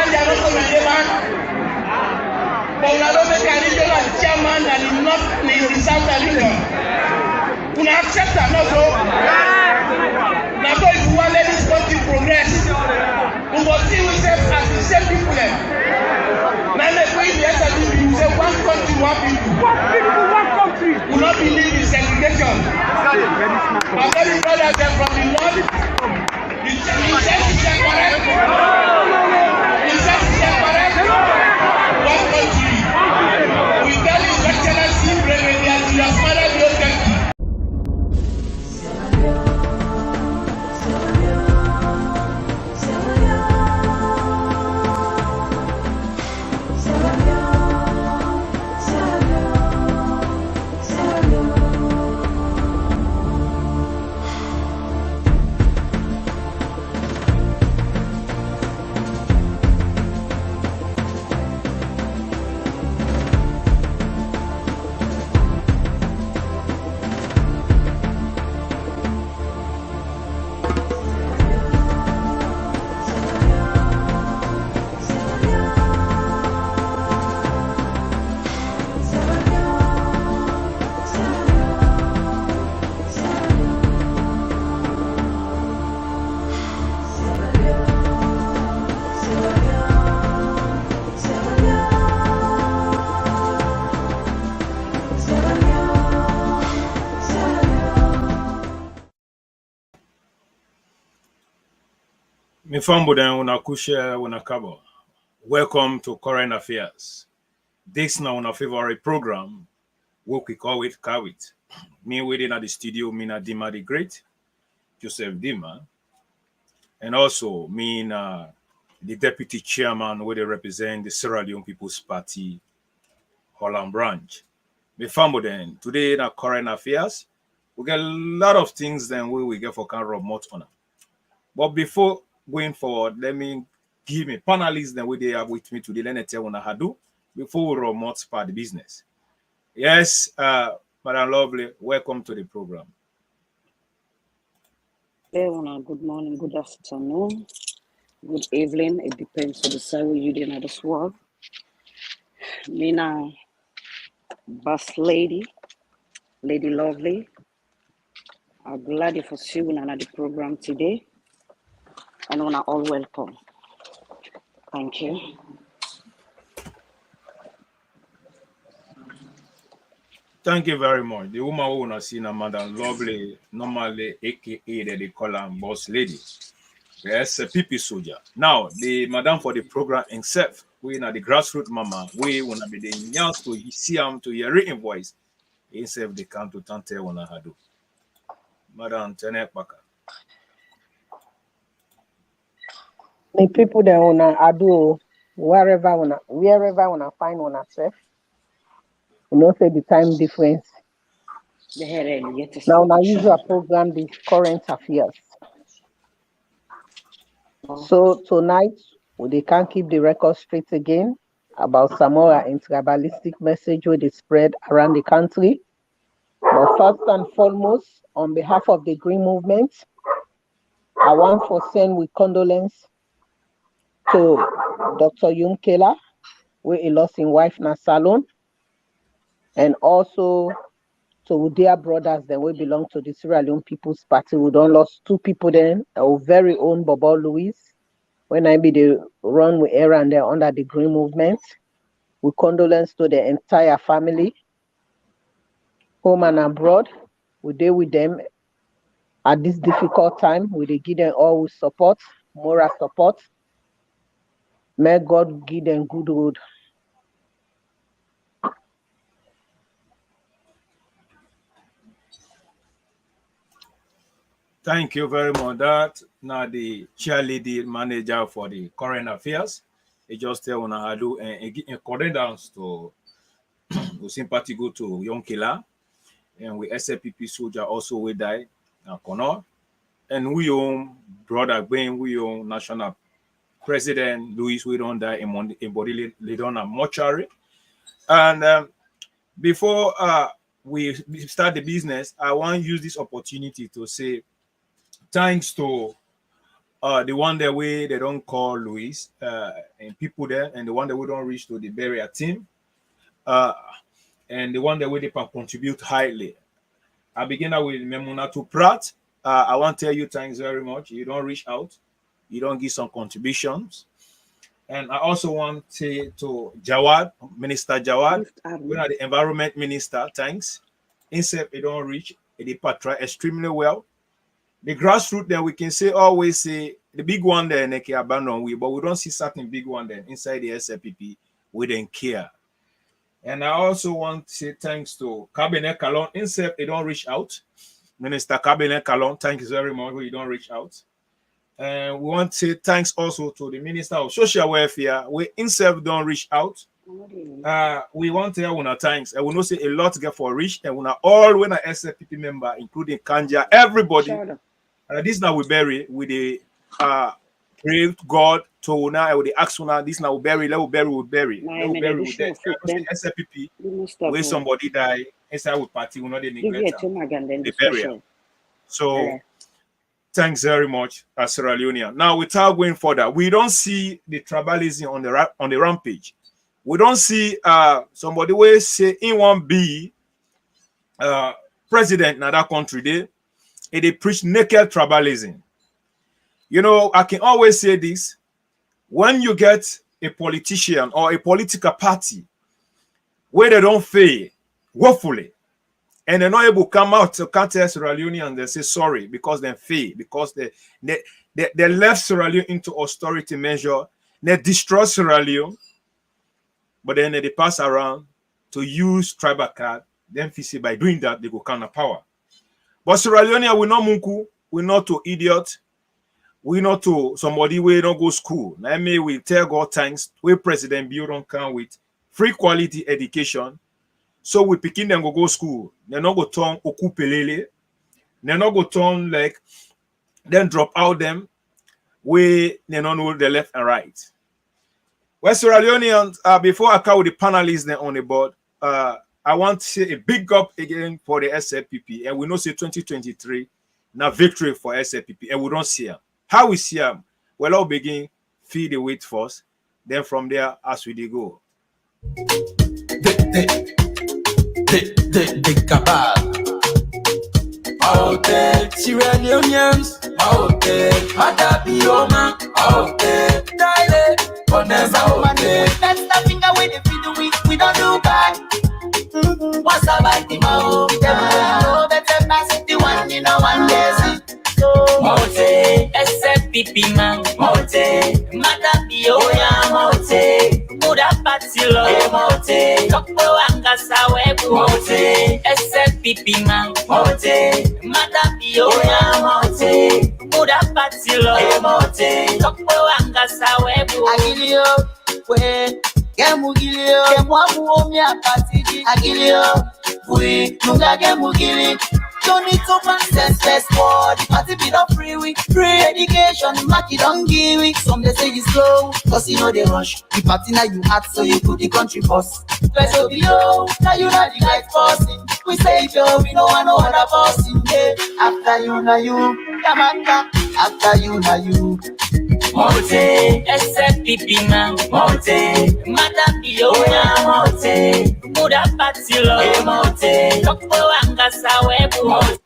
they are not going to be back. But we are not making a regional chairman and in not in the South region. We accept that, no, bro. Now, so if you want to let this country progress, we will see ourselves as the same people. Now, let's go in the SLPP, we say one country, one people. One country. We will not believe in segregation. Our very brothers are from the north. You said it's correct. You said it's correct. One country. We tell His Excellency, Reverend Julius Mother Biotech. Welcome to Current Affairs. This now our favorite program, what we call it Kawit. Me waiting at the studio, Mina Dima the Great, Joseph Dima, and also me the deputy chairman where they represent the Sierra Leone People's Party, Holland branch. Today in our Current Affairs, we get a lot of things then we get for kind of remote honor. But before going forward, let me give me panelists then they have with me today. Let me tell you what I do before we remote part the business. Yes, Madam Lovely, welcome to the program. Good morning, good afternoon, good evening. It depends on the side where you're in this world. Mina, boss lady, Lady Lovely. I'm glad you for seeing another program today. And wanna all welcome. Thank you. Thank you very much. The woman who wanna see Madam Lovely, normally aka they call her boss lady. Yes, a PP soldier. Now the madam for the program himself, we na the grassroots mama, we wanna be the young to see him to hear written voice. Himself the count to tante wanna hadu. Madam Tenek Baka. The people that wanna ado wherever wanna find wanna self. You know, say the time difference. Now I use a program the current affairs. So tonight they can't keep the record straight again about Samoa and tribalistic message where they spread around the country. But first and foremost, on behalf of the Green Movement, I want to send with condolence to Dr. Yunkela, where he lost his wife in a salon, and also to their brothers that will belong to the Sierra Leone People's Party. We don't lost two people then, our very own Bobo Louis, when I be the run with Aaron there under the Green Movement. We condolence to the entire family, home and abroad. We deal with them at this difficult time. We give them all support, moral support. May God give them good road. Thank you very much. That now the cheerleader manager for the current affairs. He just tell on how do and condolence to we sympathy go to Yonkela, and we SLPP soldier also we die Connor, and we own brother Ben, we own national president Louis, we don't die in body laid on a mortuary. And before we start the business, I want to use this opportunity to say thanks to the one that way they don't call Luis and people there, and the one that we don't reach to the barrier team, and the one that way they can contribute highly. I begin with Memuna to Pratt. I want to tell you thanks very much. You don't reach out, you don't give some contributions. And I also want to say to Jawad, Minister Jawad, we are the environment minister, thanks. Instead, it don't reach, it try extremely well. The grassroots then we can say always say the big one there they can abandon we, but we don't see certain big one then inside the SLPP, we don't care. And I also want to say thanks to Cabinet Kalon. Instead, it don't reach out. Minister Cabinet Kalon, thank you very much. We don't reach out. And we want to say thanks also to the Minister of Social Welfare. We instead don't reach out. We want to tell thanks. And we know say a lot get for reach. And we are all when a SLPP member, including Kanja, everybody. This now we bury with the pray to God to now with the action now. This now we bury, let we bury. SLPP where somebody die inside with party, we not the neglect the burial. So thanks very much, Sierra Leonean. Now without going further, we don't see the tribalism on the rampage. We don't see somebody will say in one be president in that country they preach naked tribalism. You know, I can always say this: when you get a politician or a political party where they don't fail woefully, and they're not able to come out to counter Sierra Leone and they say sorry because they fail, because they left Sierra Leone into austerity measure, they destroy Sierra Leone, but then they pass around to use tribal card, then by doing that they go counter power. But Sierra Leone, we not Munku, we not to idiot, we not to somebody we don't go school. Now may we tell God thanks, we President Bio don't come with free quality education. So we picking them go school. They not go turn okupelele. They not go turn like then drop out them. We they don't know the left and right. Well, Sierra Leoneans, before I come with the panelists then on the board, I want to say a big up again for the SLPP, and we know say 2023 now victory for SLPP, and we don't see them. How we see them? Well, I'll begin feed the weight first, then from there as we go. The cabal. Out there, Sierra Leoneans. Out there, Madabioma. Out there, Dale. That's the finger with the feed we don't do bad. What's about the mouth? Better pass the one in a one day. Mote, SLPP man, Mote, Madabioma, Mote, Muda Patilo, Mote, Tokpo Angasawebu, Mote, SLPP man, Mote, Madabioma, Mote, Muda Patilo, Mote, Tokpo Angasawebu, Agilio, we, Gemugilio, Gemwamu Omia Patidi, Agilio, we, Nuga Gemugili. Don't need to pass first for the party be not free with free education. Mark it don't give it. Some they say it's slow, cause you know they rush. The party now you act so you put the country first. Let's go below, now you not the right person. We say yo, we don't want no other person. Yeah. After you, now you, Yamaka. After you, now you. Mote, SLPP man, Mote, Madabioma, Mote, Muda Patilo, Mote, Tokpo Angasawebu.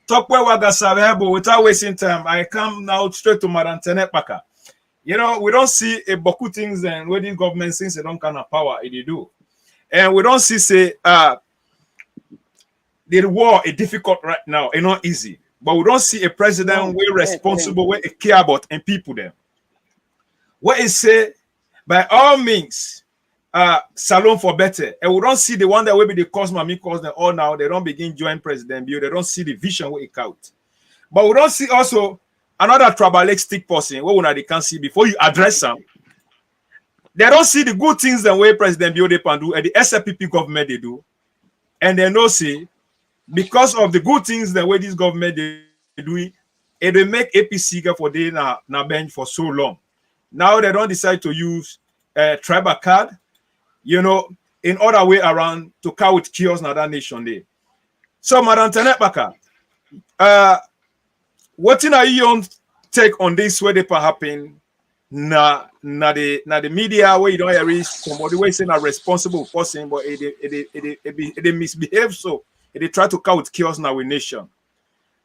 Tokpo Angasawebu, without wasting time, I come now straight to Madam Tenepaka. You know, we don't see a boku things and where the government since they don't kind of power, they do. And we don't see say the war is difficult right now, it's not easy. But we don't see a president where responsible, where care about and people them. What is say, by all means, salon for better. And we don't see the one that will be the cause me cause them all now. They don't begin join President Bio. They don't see the vision where it out. But we don't see also another tribalistic person where they can see before you address them. They don't see the good things the way President Bio they can do and the SLPP government they do. And they know see because of the good things the way this government they do it, and they make APC for day na bench for so long. Now they don't decide to use tribal card, you know, in other way around to cow with chaos in that nation day. So, Madam Tenepaka, what in a take on this where they happen? Na the media where you don't hear somebody where saying a responsible person, but they misbehave, so they try to cause chaos in our nation.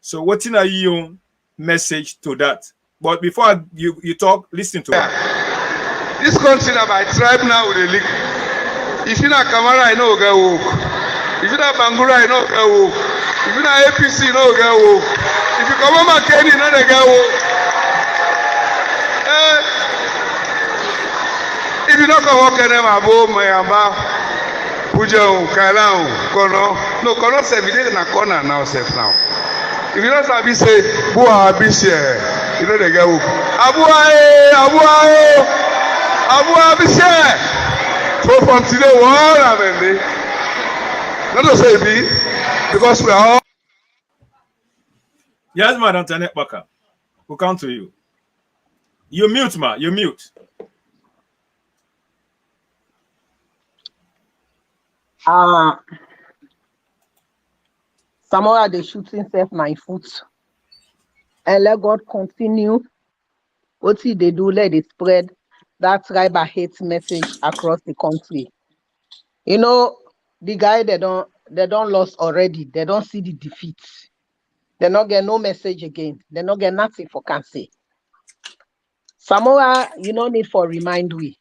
So what's in your message to that? But before you talk, listen to it. This country now by tribe now with the leak. If you not Kamara, I know get woke. If you not Bangura, I know get woke. If you not APC, you know get woke. If you come on Kenny, you know they get woke. If you not come on Kenny, my boy, my amba, Puja, Kalang, Kono, no Kono self, it is in a corner now, self now. If you don't sabi say, Bua Abishe, you know they get woke. Abu Abishe. So from today, what happened? Not to say be, because we are all. Yes, Madam Tanet Baka. We'll come to you. You mute, ma. You mute. Samora they shooting self my foot. And let God continue. What they do, let it spread that tribal hate message across the country. You know, the guy they don't lost already. They don't see the defeat. They not get no message again. They not get nothing for can say. Samora, you no need for remind we.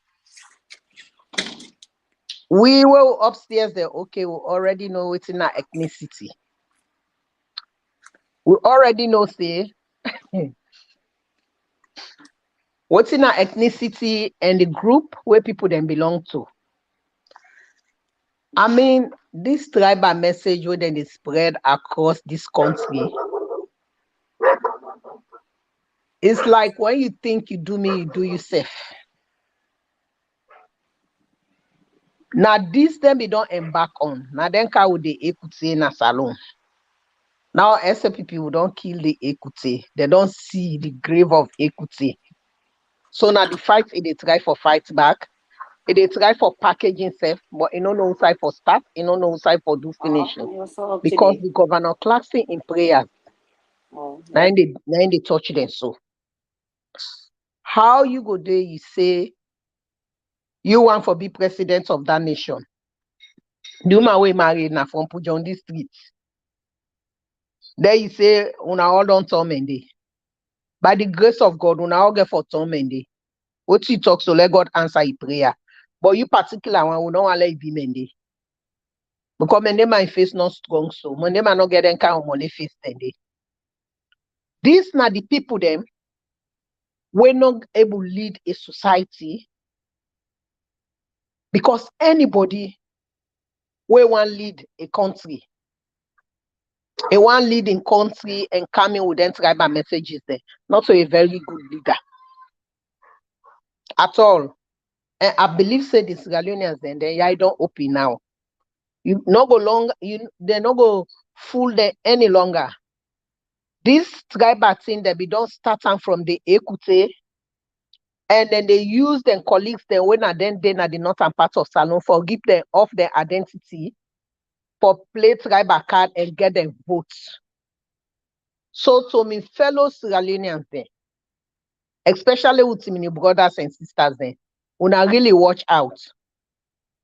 We were upstairs there. Okay, we already know it's in our ethnicity. We already know say what's in our ethnicity and the group where people then belong to. I mean, this tribal message where then is spread across this country. It's like when you think you do me, you do yourself. Now this them we don't embark on. Now then ka with the ekute na salon. Now SLPP will don't kill the ekute. They don't see the grave of ekute. So now the fight they try for fight back. They try for packaging self, but you don't know side for start, you don't know side for do finishing. Because the governor classing in prayers. Now they touch them so. How you go there, you say you want for be president of that nation. Do my way married now from Puja on this street. There you say, una all don't torment. By the grace of God, una all get for torment. What you talk, so let God answer your prayer. But you particular one, we don't want to let it be mende. Because mende my face not strong, so mende man not get any kind of money face mende. These na the people them we're not able to lead a society because anybody we want lead a country. A one leading country and coming with them tribal messages there. Not so a very good leader. At all. And I believe say the Sierra Leoneans then they don't open now. You not go long, they not go fool them any longer. This tribal thing that we don't start on from the Ekute, and then they use them colleagues them when then they are the northern part of Salon for give them off their identity for play tribal card and get them votes. So to me fellow Sierra Leoneans then, especially with my brothers and sisters then, una really watch out.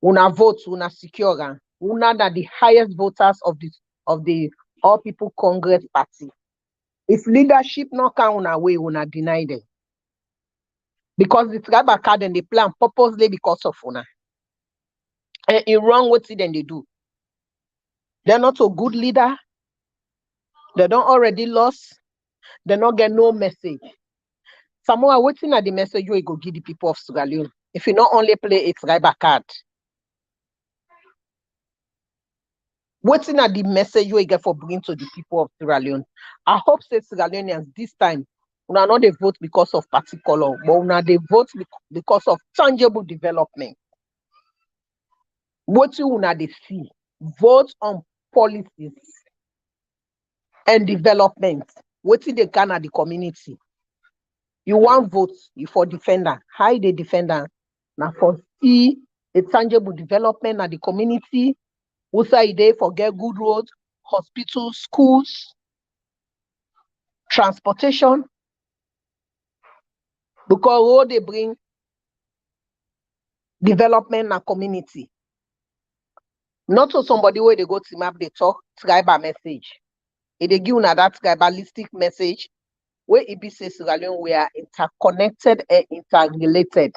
Una vote, una secure, una are the highest voters of the All People Congress Party. If leadership not come una way, una deny them. Because the tribal card and they plan purposely because of una. And in wrong what then they do. They're not a good leader. They don't already lost. They not get no message. Someone waiting at the message you go give the people of Sierra Leone. If you not only play a tribal card. Waiting at the message you get for bringing to the people of Sierra Leone. I hope say Sierra Leoneans this time una not they vote because of party color, but una they vote because of tangible development. What you una they see, vote on policies and development. What they can at the community. You want votes, you for defender. How they defender? Now for see a tangible development at the community. Who say they for get good roads, hospitals, schools, transportation. Because all they bring development and community. Not to somebody where they go to map, they talk tribal message. If they give una that tribalistic message, where it be says Sierra Leone, we are interconnected and interrelated.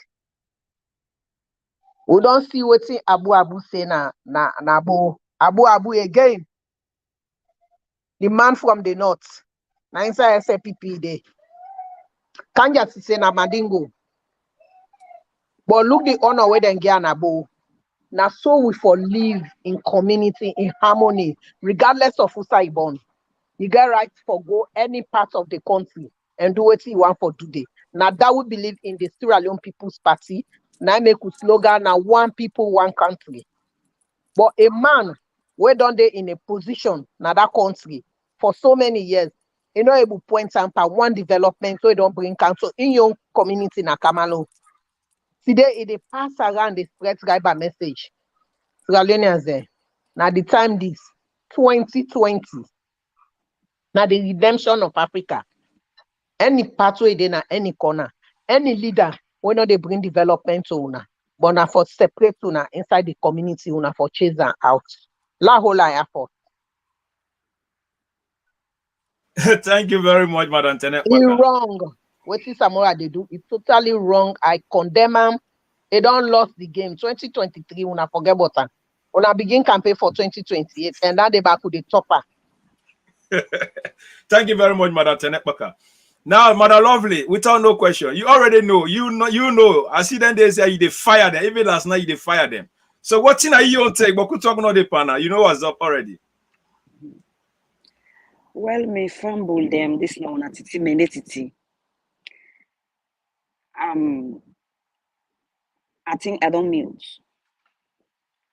We don't see what Abu say na Abu again. The man from the north. Na inside SLPP day. Kanja say na Mandingo. But look the honor where they get Abu. Now so we for live in community, in harmony, regardless of who's born. You get right for go any part of the country and do what you want for today. Now that we believe in the Sierra Leone People's Party. Now make a slogan now one people, one country. But a man where don't they in a position now that country for so many years, you know able point out one development so you don't bring council in your community na Kamalo. Today it they pass around the spread tribal message. Sierra Leoneans there. Now the time this 2020. Now the redemption of Africa. Any pathway then any corner, any leader when not they bring development to una, but now for separate una inside the community una for chase them out. La whole effort. Thank you very much, Madam Tenet. It's wrong. What is Samora they do? It's totally wrong. I condemn them. They don't lost the game. 2023, una forget about that. Una begin campaign for 2028, and now they back with the topper. Thank you very much, Madam Tenet. Now, Madam Lovely, without no question, you already know. You know. I see them they say they fire them. Even last night they fire them. So what thing are you on take? But could talk no the panel. You know what's up already. Well, me fumble them this now na titi menetiti. I think I don't mute.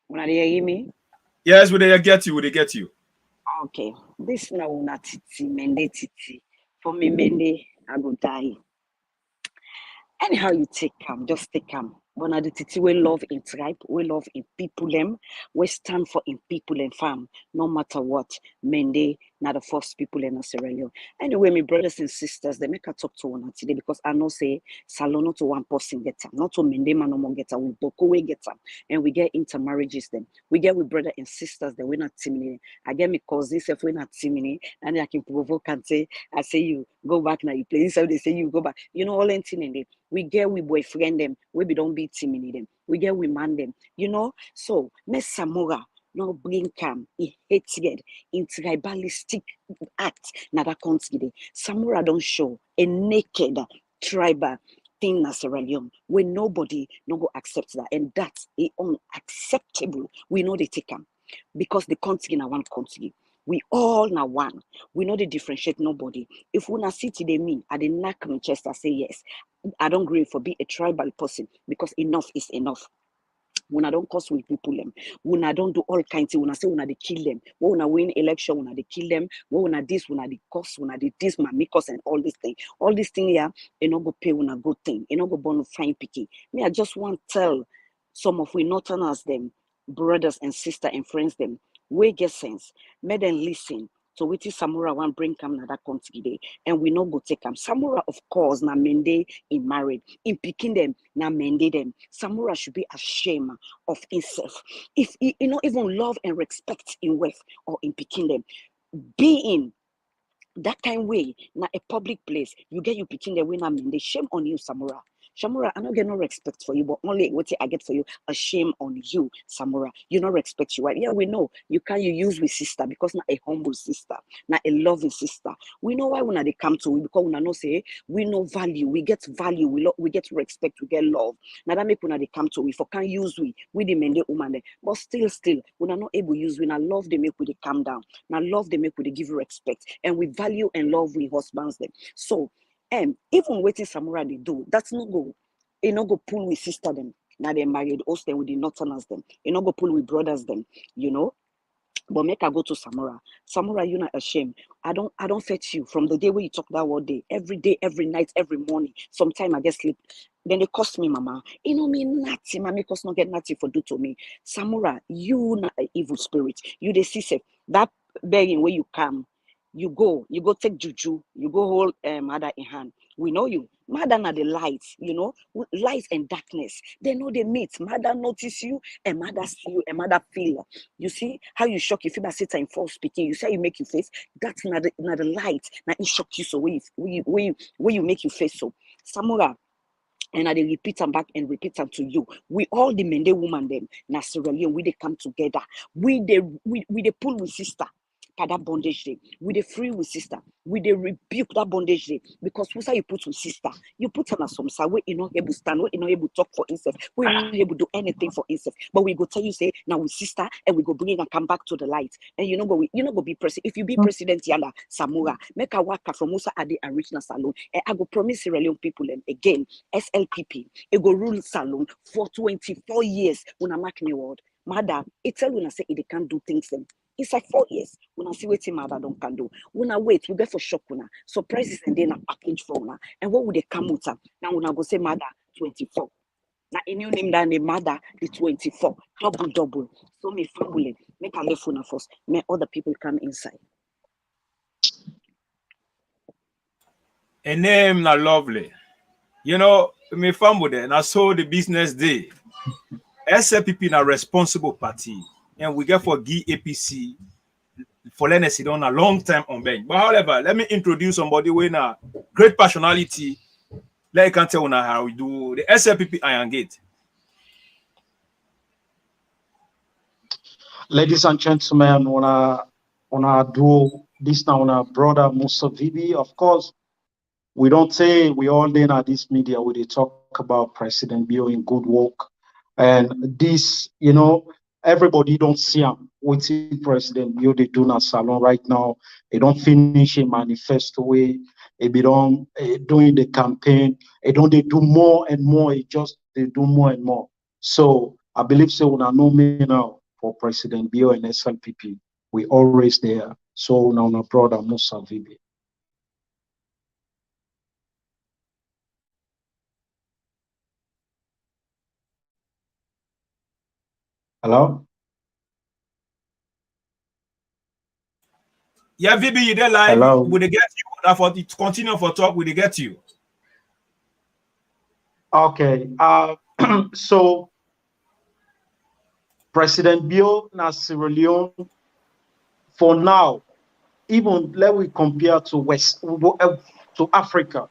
When they hear me? Yes, would they get you? Would they get you? Okay. This now na titi menetiti. For me, mende, I go die. Anyhow you take calm, just take calm. One of the titi we love in tribe, we love in people them, we stand for in people and farm, no matter what. Mende, not the first people in Sierra Leone. Anyway, my brothers and sisters, they make a talk to one today because I know say salon not to one person get them, not to Mende man no more get them, we boko we get them, and we get intermarriages them. We get with brother and sisters that we're not teaming. I get me cousins if we're not teaming, and I can provoke and say, I say you go back now, you play. So they say you go back. You know all in teaming. We get with boyfriend them, we don't be teaming them. We get with man them, you know. So Miss Samora no bring calm, he hates it in tribalistic act. Now that country, Samora don't show a naked tribal thing na Sierra Leone when nobody no go accept that, and that's unacceptable. We know they take them because the country na one country. We all now one. We know they differentiate nobody. If we not see today me, I did knock my chest. I say yes. I don't agree for be a tribal person because enough is enough. When I don't cause with people them, when I don't do all kinds of, when I say when I they kill them, when I win election, when I they kill them, when I this, when I they cost, when I they this, my makers and all this thing here, you know go pay when a good thing, you know go born fine picking. Me, I just want to tell some of we northerners them, brothers and sisters and friends them, we get sense, make them listen. So which is Samura one bring come na that country day, and we no go take them. Samura, of course, na mende in married, in picking them, na mende them. Samura should be ashamed of himself. If you know even love and respect in wealth or in picking them, being that kind of way, na a public place, you get you picking the winner mende. Shame on you, Samura. Shamura, I don't get no respect for you, but only what I get for you, a shame on you, Samura. You don't respect you, right? Yeah, we know you can't use with sister because not a humble sister, not a loving sister. We know why when they come to we because when I know say we know value, we get value, we get respect, we get love. Now that make when they come to we for can't use we demand the woman, but still when I'm not able to use we not love them make we they calm down. Now love them make we they give you respect, and we value and love we husbands them. So. Even waiting Samura they do, that's no go. You know go pull with sister them. Now they married, also with the northerners them. You know go pull with brothers them, you know. But make I go to Samura. Samura, you're not ashamed. I don't fetch you from the day where you talk that whole day, every night, every morning. Sometime I get sleep. Then they cost me, mama. You know me natty, mommy cause not get natty for do to me. Samura, you not an evil spirit. You the see that begging where you come. You go take juju, you go hold mother in hand. We know you. Mother na the light, you know, light and darkness. They know they meet. Mother notice you, and mother see you, and mother feel. You see how you shock you feel that sit in false speaking. You say you make you face. That's not the light. Now it shock you so when you make you face so. Samura. And I repeat them back and repeat them to you. We all the men, the woman, them, na Sierra Leone, we they come together. We they pull with sister. For that bondage day. We they free with sister. We they rebuke that bondage day. Because who say you put with sister? You put her some side. We not able to stand. We not able to talk for himself. We not able to do anything for himself. But we go tell you say now with sister and we go bring and come back to the light. And you know go be president. If you be president Yala Samura, make a worker from Musa Adi and Richna Salon. And I go promise Sierra Leone people and again SLPP. It go rule Salon for 24 years. When I mark me word. Madam, it tell when I say they can't do things them. It's like 4 years. When I see what mother don't can do. When I wait, we get for shock una. Surprises and then a package for una. And what would they come with? Now when I go say mother 24. Now a new name than the mother the 24. Double. So me family make a left una first. May other people come inside. A name na lovely. You know, me family and I saw the business day. SLPP na responsible party. And we get for give APC for Legacy on a long time on bench. But however, let me introduce somebody with a great personality. Let you can tell now how we do the SLPP Iron Gate. Ladies and gentlemen, wanna do this now on our brother Musa Vibi. Of course, we don't say we all in at this media where they talk about President Bio in good work. And this, you know, everybody don't see him waiting President Bio they do not salon right now. They don't finish a manifesto way. They be done doing the campaign. They do more and more. They do more and more. So I believe so when I know me now for President Bio and SLPP, we always there. So now my brother Musa Vibi. Hello? Yeah, VB, you there live? Hello? Will they get you? For it continue for talk, will they get you? Okay. So President Bio na Sierra Leone for now, even let we compare to Africa.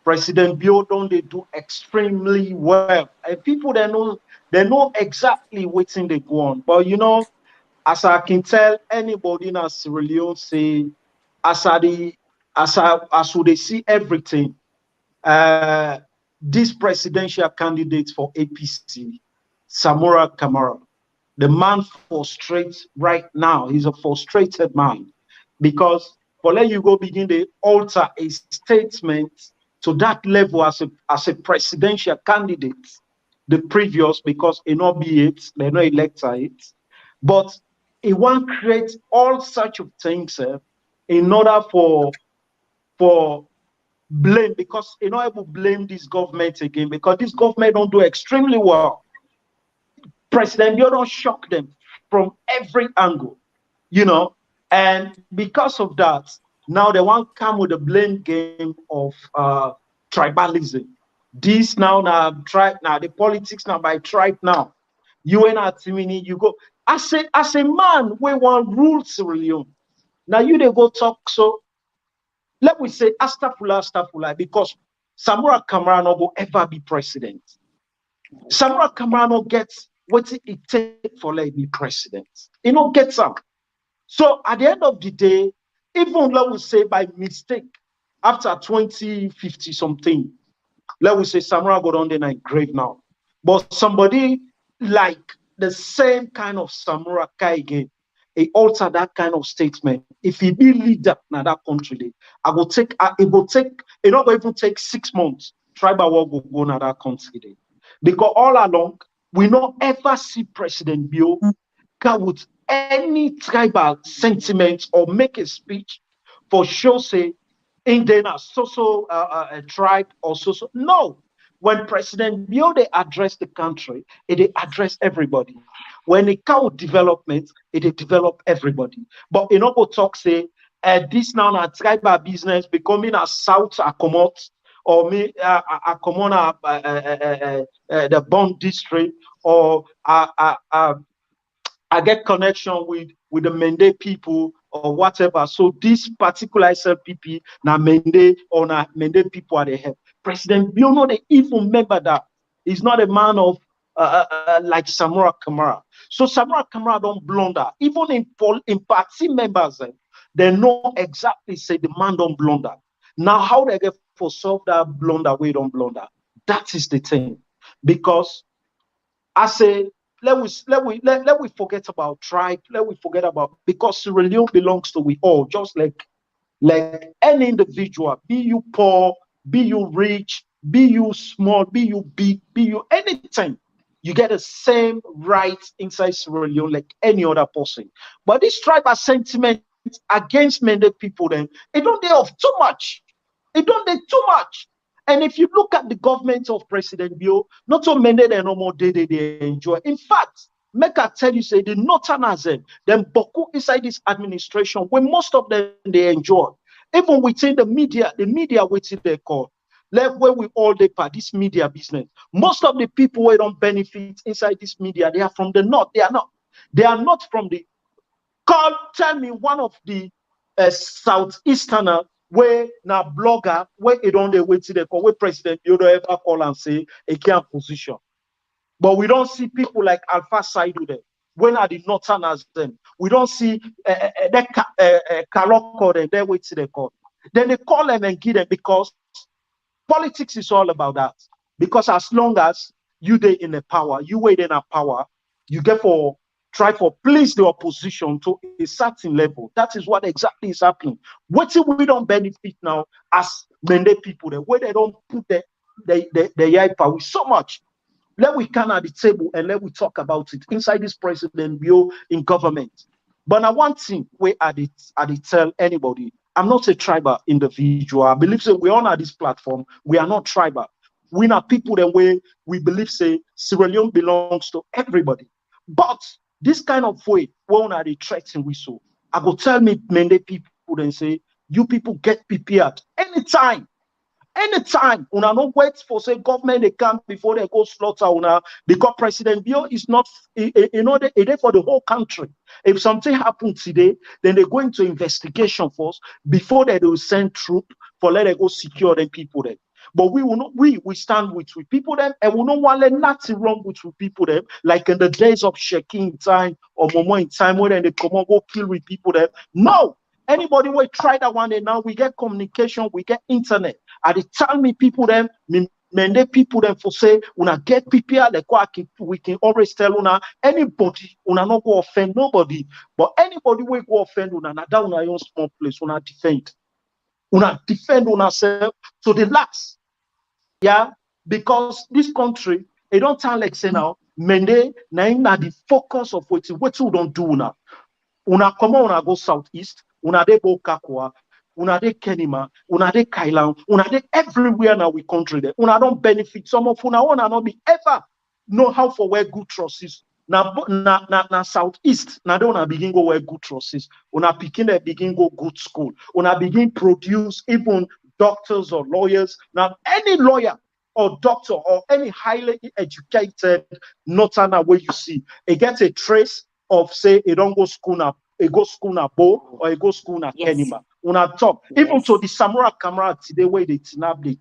President Bio don't they do extremely well. And people they know exactly what's in they go on. But you know, as I can tell anybody in Sierra Leone say, as they see everything, this presidential candidate for APC, Samura Kamara, the man frustrates right now. He's a frustrated man because for let you go begin to alter a statement to that level as a presidential candidate, the previous, because it not be it, they not elect it, but it won't create all such of things in order for blame, because you're not able to blame this government again, because this government don't do extremely well. President Bio don't shock them from every angle, you know, and because of that, now they want to come with a blame game of tribalism. This now tribe now the politics now by tribe now. You and Timini, you go as a man we want rule Sierra Leone. Now you they go talk so. Let me say astagfirullah, because Samura Kamara no go ever be president. Samura Kamara no gets what it takes for like be president. He no gets up. So at the end of the day, even let we say by mistake, after 2050 something, let we say Samura got on the night grave now. But somebody like the same kind of Samura Kai again, he alter that kind of statement. If he be leader in that country, it will not even take 6 months. Tribal war will go in that country. Because all along, we not ever see President Bio come with any tribal sentiment or make a speech for sure say in a a tribe or so. No. When President Bio they address the country, they address everybody. When it comes to development, it develop everybody. But go talk say this now a tribal business becoming a South Akomot or me, I come on the Bond district, or I get connection with the Mende people or whatever. So this particular SLPP, now Mende or now Mende people are the head. President Bio, they even remember that he's not a man of like Samora Kamara. So Samora Kamara don't blunder. Even in party members, they know exactly say the man don't blunder. Now how they get for solve that blunder, we don't blunder. That is the thing. Because I say, let we forget about tribe. Let we forget about, because Sierra Leone belongs to we all, just like any individual. Be you poor, be you rich, be you small, be you big, be you anything. You get the same rights inside Sierra Leone like any other person. But this tribal sentiment against many people, then it don't they of too much. It don't they too much. And if you look at the government of President Bio, not so many they no more they enjoy. In fact, make I tell you, say the Northerners, them boku inside this administration, when most of them they enjoy. Even within the media within they call. Like where we all they part this media business. Most of the people who don't benefit inside this media, they are from the north. They are not from the tell me one of the southeasterner where now blogger where it on the way to the call where President you don't ever call and say a can't position. But we don't see people like Alpha Saidu there. When are the northerners then? We don't see Kaloko then they wait to the call. Then they call them and give them because politics is all about that. Because as long as you they in the power, you wait in a power, you get for try for please the opposition to a certain level. That is what exactly is happening. What if we don't benefit now as Mende people, the way they don't put the Yaipa with so much. Let we come at the table and let we talk about it inside this President Bio in government. But now one thing where I did tell anybody, I'm not a tribal individual. I believe that we're on this platform. We are not tribal. We are people the way we believe say Sierra Leone belongs to everybody. But this kind of way, when are they threatening we so? I go tell me many people and say, you people get prepared anytime. Anytime. Una no wait for say government they come before they go slaughter una because President Bio is not it for the whole country. If something happens today, then they go into investigation first before they will send troops for let them go secure them people then. But we will not we stand with people them and we don't want to let nothing wrong with people them like in the days of Shekin time or Momo in time when they come on go kill with people them. No. Anybody will try that one day now, we get communication, we get internet. At the time me people them, many people them for say, una get people like what we can always tell una anybody, una not go offend nobody, but anybody will go offend una down una own small place, una defend una self to the last. Yeah, because this country, it don't sound like say now, mende na the focus of what we don't do now. Una come on, una go southeast. Una de Bokakwa, una de Kenima, una de Kailan, una de everywhere now we country there. Una don't benefit. Some of una not be ever know how for where good trust is. Na southeast, na don't begin go where good trust is. Una begin go good school. Una begin produce even doctors or lawyers. Now any lawyer or doctor or any highly educated northern where you see, it gets a trace of say it don't go school now. A go school na Bo or a go school na Kenima. Una talk. Even to the Samora camera today where they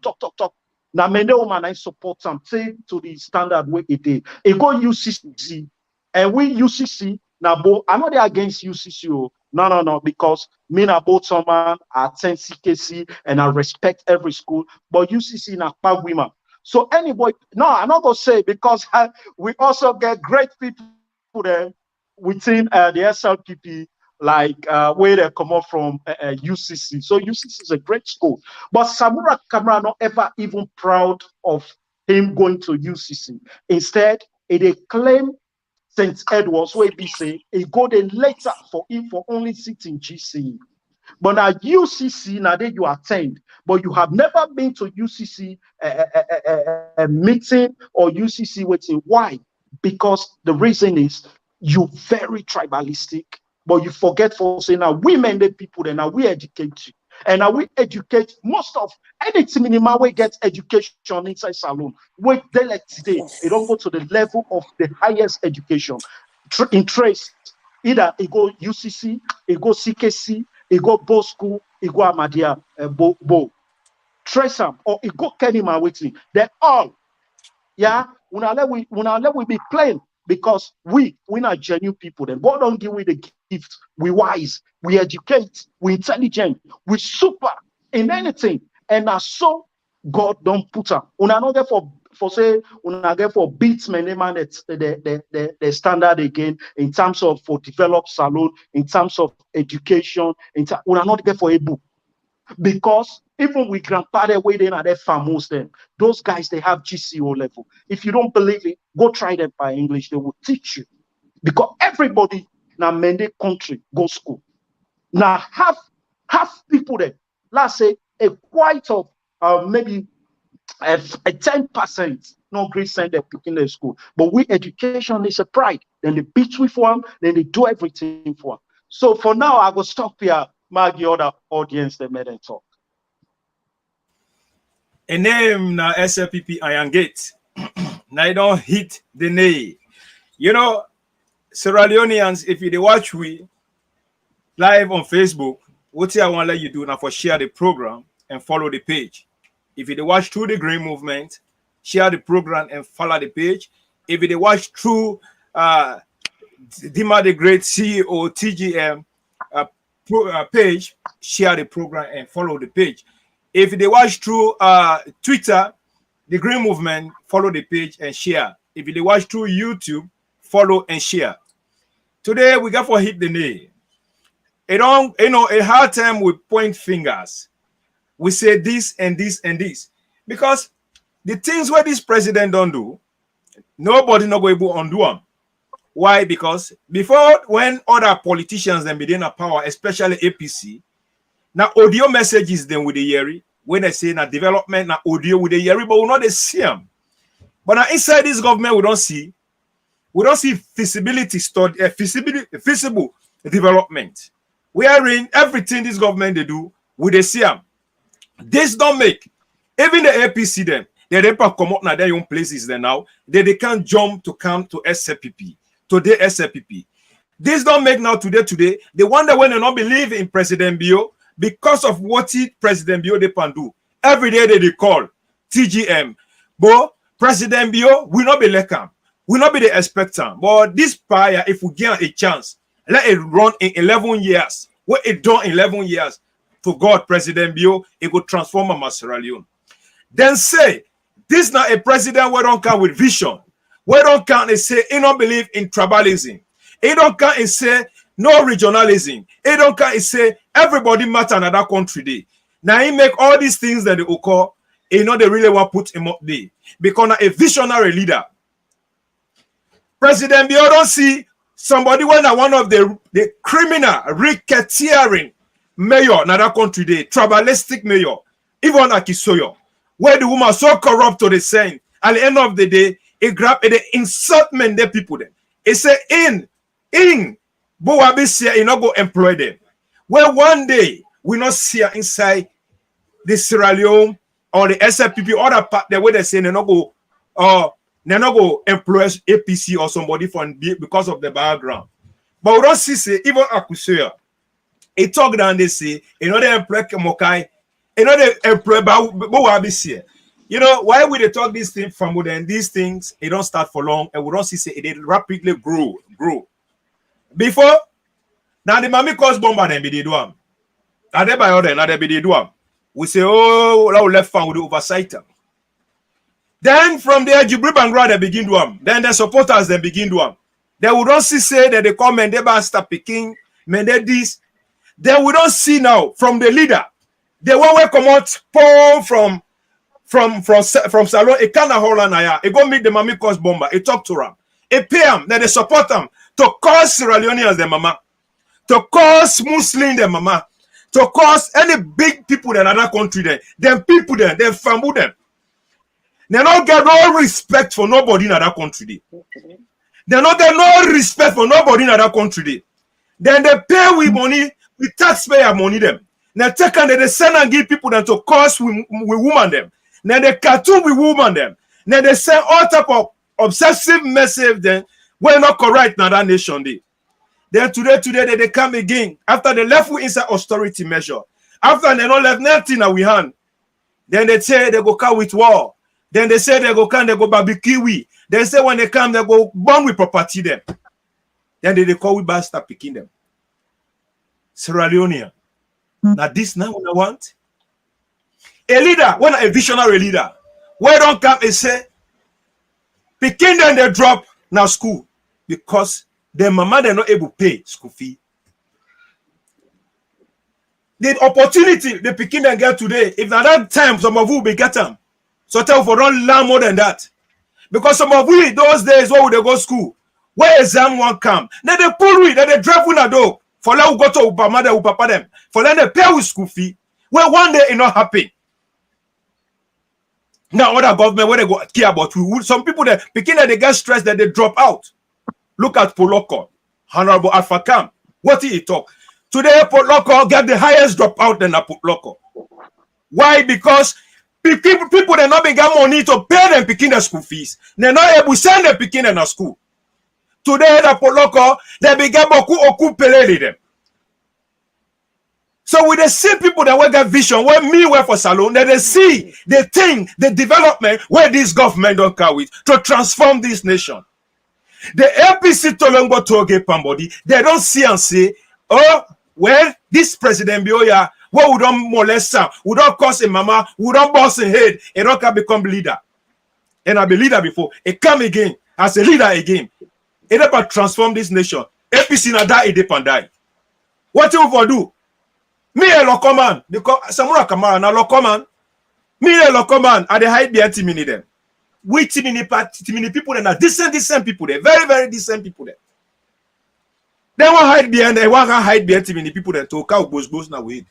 talk. Na mende woman I support them. Say to the standard way it is. A go UCC and we UCC na Bo. I'm not against UCC. No. Because me na both someone I attend CKC and I respect every school. But UCC na Pagwima. So anybody, no, I'm not gonna say because we also get great people there. Within the SLPP, like where they come up from UCC. So UCC is a great school. But Samora Kamara not ever even proud of him going to UCC. Instead, they claim St. Edward's where he say he go there later for him for only sitting GCE. But now UCC, now that you attend, but you have never been to UCC a meeting or UCC waiting. Why? Because the reason is you very tribalistic, but you forget for saying now we mandate people, then now we educate you. And now we educate most of anything minimal way gets education inside salon. Wait there like today, it don't go to the level of the highest education. In trace, either it go UCC, it go CKC, it go Bo School, it go Amadia, Bo. Trace them, or it go Kenima waiting. They're all, yeah, we be plain because we not genuine people. Then God don't give we the gift. We wise, we educate, we intelligent, we super in anything. And so God don't put them. Una not there for say una get for beats man the standard again in terms of for develop salon, in terms of education, una not there for a book. Because even with grandpa they waiting at their famous them, those guys they have GCO level. If you don't believe it, go try them by English, they will teach you. Because everybody now many country go school. Now half people there, let's say a quite of maybe a 10% no grade send them picking their school. But we education is a pride. Then they beat with one, then they do everything for one. So for now, I will stop here. The other audience they made and talk. A name na SLPP Iron Gate. Now you don't hit the nail. You know, Sierra Leoneans, if you watch we live on Facebook, what I want to let you do now for share the program and follow the page. If you watch through the Green Movement, share the program and follow the page. If you watch through Dima the Great CEO TGM page, share the program and follow the page. If they watch through Twitter, the Green Movement, follow the page and share. If they watch through YouTube, follow and share. Today we got for hit the nail. It don't, a hard time we point fingers. We say this and this and this. Because the things where this president don't do, nobody not going to undo them. Why? Because before, when other politicians then begin a power, especially APC, now audio messages then with the Yeri, when they say now development, now audio with the Yeri, but we not see them. But now inside this government, we don't see feasibility study, feasible development. We are in everything this government they do with the CM. This don't make even the APC them. They come out now their own places there now. They can't jump to come to SLPP. Today SLPP. This don't make now today. They wonder when they not believe in President Bio because of what President Bio they can do. Every day they call TGM. But President Bio will not be like him. Will not be the expectant. But this fire, if we get a chance, let it run in 11 years. What it done in 11 years to God, President Bio, it will transform Sierra Leone. Then say, this not a president where don't come with vision. Where don't come and say, he don't believe in tribalism. He don't come and say, no regionalism. He don't come and say, everybody matter in that country day. Now he make all these things that they occur, they really want to put him up there. Because a visionary leader. President Bio don't see somebody when one of the criminal, racketeering mayor in that country day, tribalistic mayor, even Akisoyo, where the woman so corrupt to the saying, at the end of the day, he grab the insult men the people them. He say but we be see he not go employ them. Well, one day we not see inside the Sierra Leone or the SLPP other part the way they say they not go employ APC or somebody from because of the background. But we don't see even Akusuya. He talk down they say they employ Mokai, they employ but we be see. You know, why we they talk these things from within these things, it don't start for long, and we don't see it rapidly grow. Before, now the mommy cause bomber then be the do them. Now they by order, now they be the do them. We say, oh, now left fan with the oversight them. Then from there, Jibril Bangra they begin do them. Then the supporters then begin do them. Then we don't see say that they come and they start picking, men they this. Then we don't see now from the leader. They want to come out from Salon, it can't hold on. It go meet the mommy cause bomber. It talk to them. It pay them. Then they support them to cause Sierra Leoneans the mama, to cause Muslim the mama, to cause any big people in another country there. Them people there, they family them. They don't get no respect for nobody in that country there. They don't get no respect for nobody in that country there. Then they pay with money, with taxpayer money them. Now take and they send and give people them to curse with woman them. Now they cartoon with woman them. Now they send all type of obsessive message then we're not correct now that nation day. Then today they come again after they left with inside austerity measure. After they not left nothing in we hand. Then they say they go come with war. Then they say they go come, they go barbecue we. They say when they come, they go burn with property them. Then they call we bastard picking them. Sierra Leonean. Now this now what I want. A leader, when a visionary leader, where don't come and say, picking them they drop now school because their mama they're not able to pay school fee. The opportunity the picking them get today, if at that time some of you will be get them. So tell for don't learn more than that. Because some of we those days where would they go school? Where exam one come? Then they pull we, then they drive with a dog. For let go to Obama, they will papa them. For let they pay with school fee. Where one day it not happen. Now other government where they go care about we. Some people that picking that they get stressed that they drop out. Look at Poloko, Honorable Alpha Cam. What did he talk? Today Poloko get the highest dropout than Poloko. Why? Because people they not be get money to pay them picking the school fees. They're not able to send them picking in a school. Today the Poloko they be get oku pele them. So with the same people that will get vision, where me work for salon, that they see the thing, the development where this government don't carry to transform this nation. The APC tolongbo tollgate panbody, they don't see and say, oh, well, this President Bioya, what we don't molest her, we don't cause a mama, we don't boss a head, and don't can become leader. And I be leader before, it come again, as a leader again. It about transform this nation. APC na die, it depend die. What you for do? Me a local man, because Samura Kamara na local man. Me a local man, I dey hide behind Timini them. We Timini people them are decent people there, very decent people there. They want hide behind, they want to hide behind Timini people there to cow boss na way.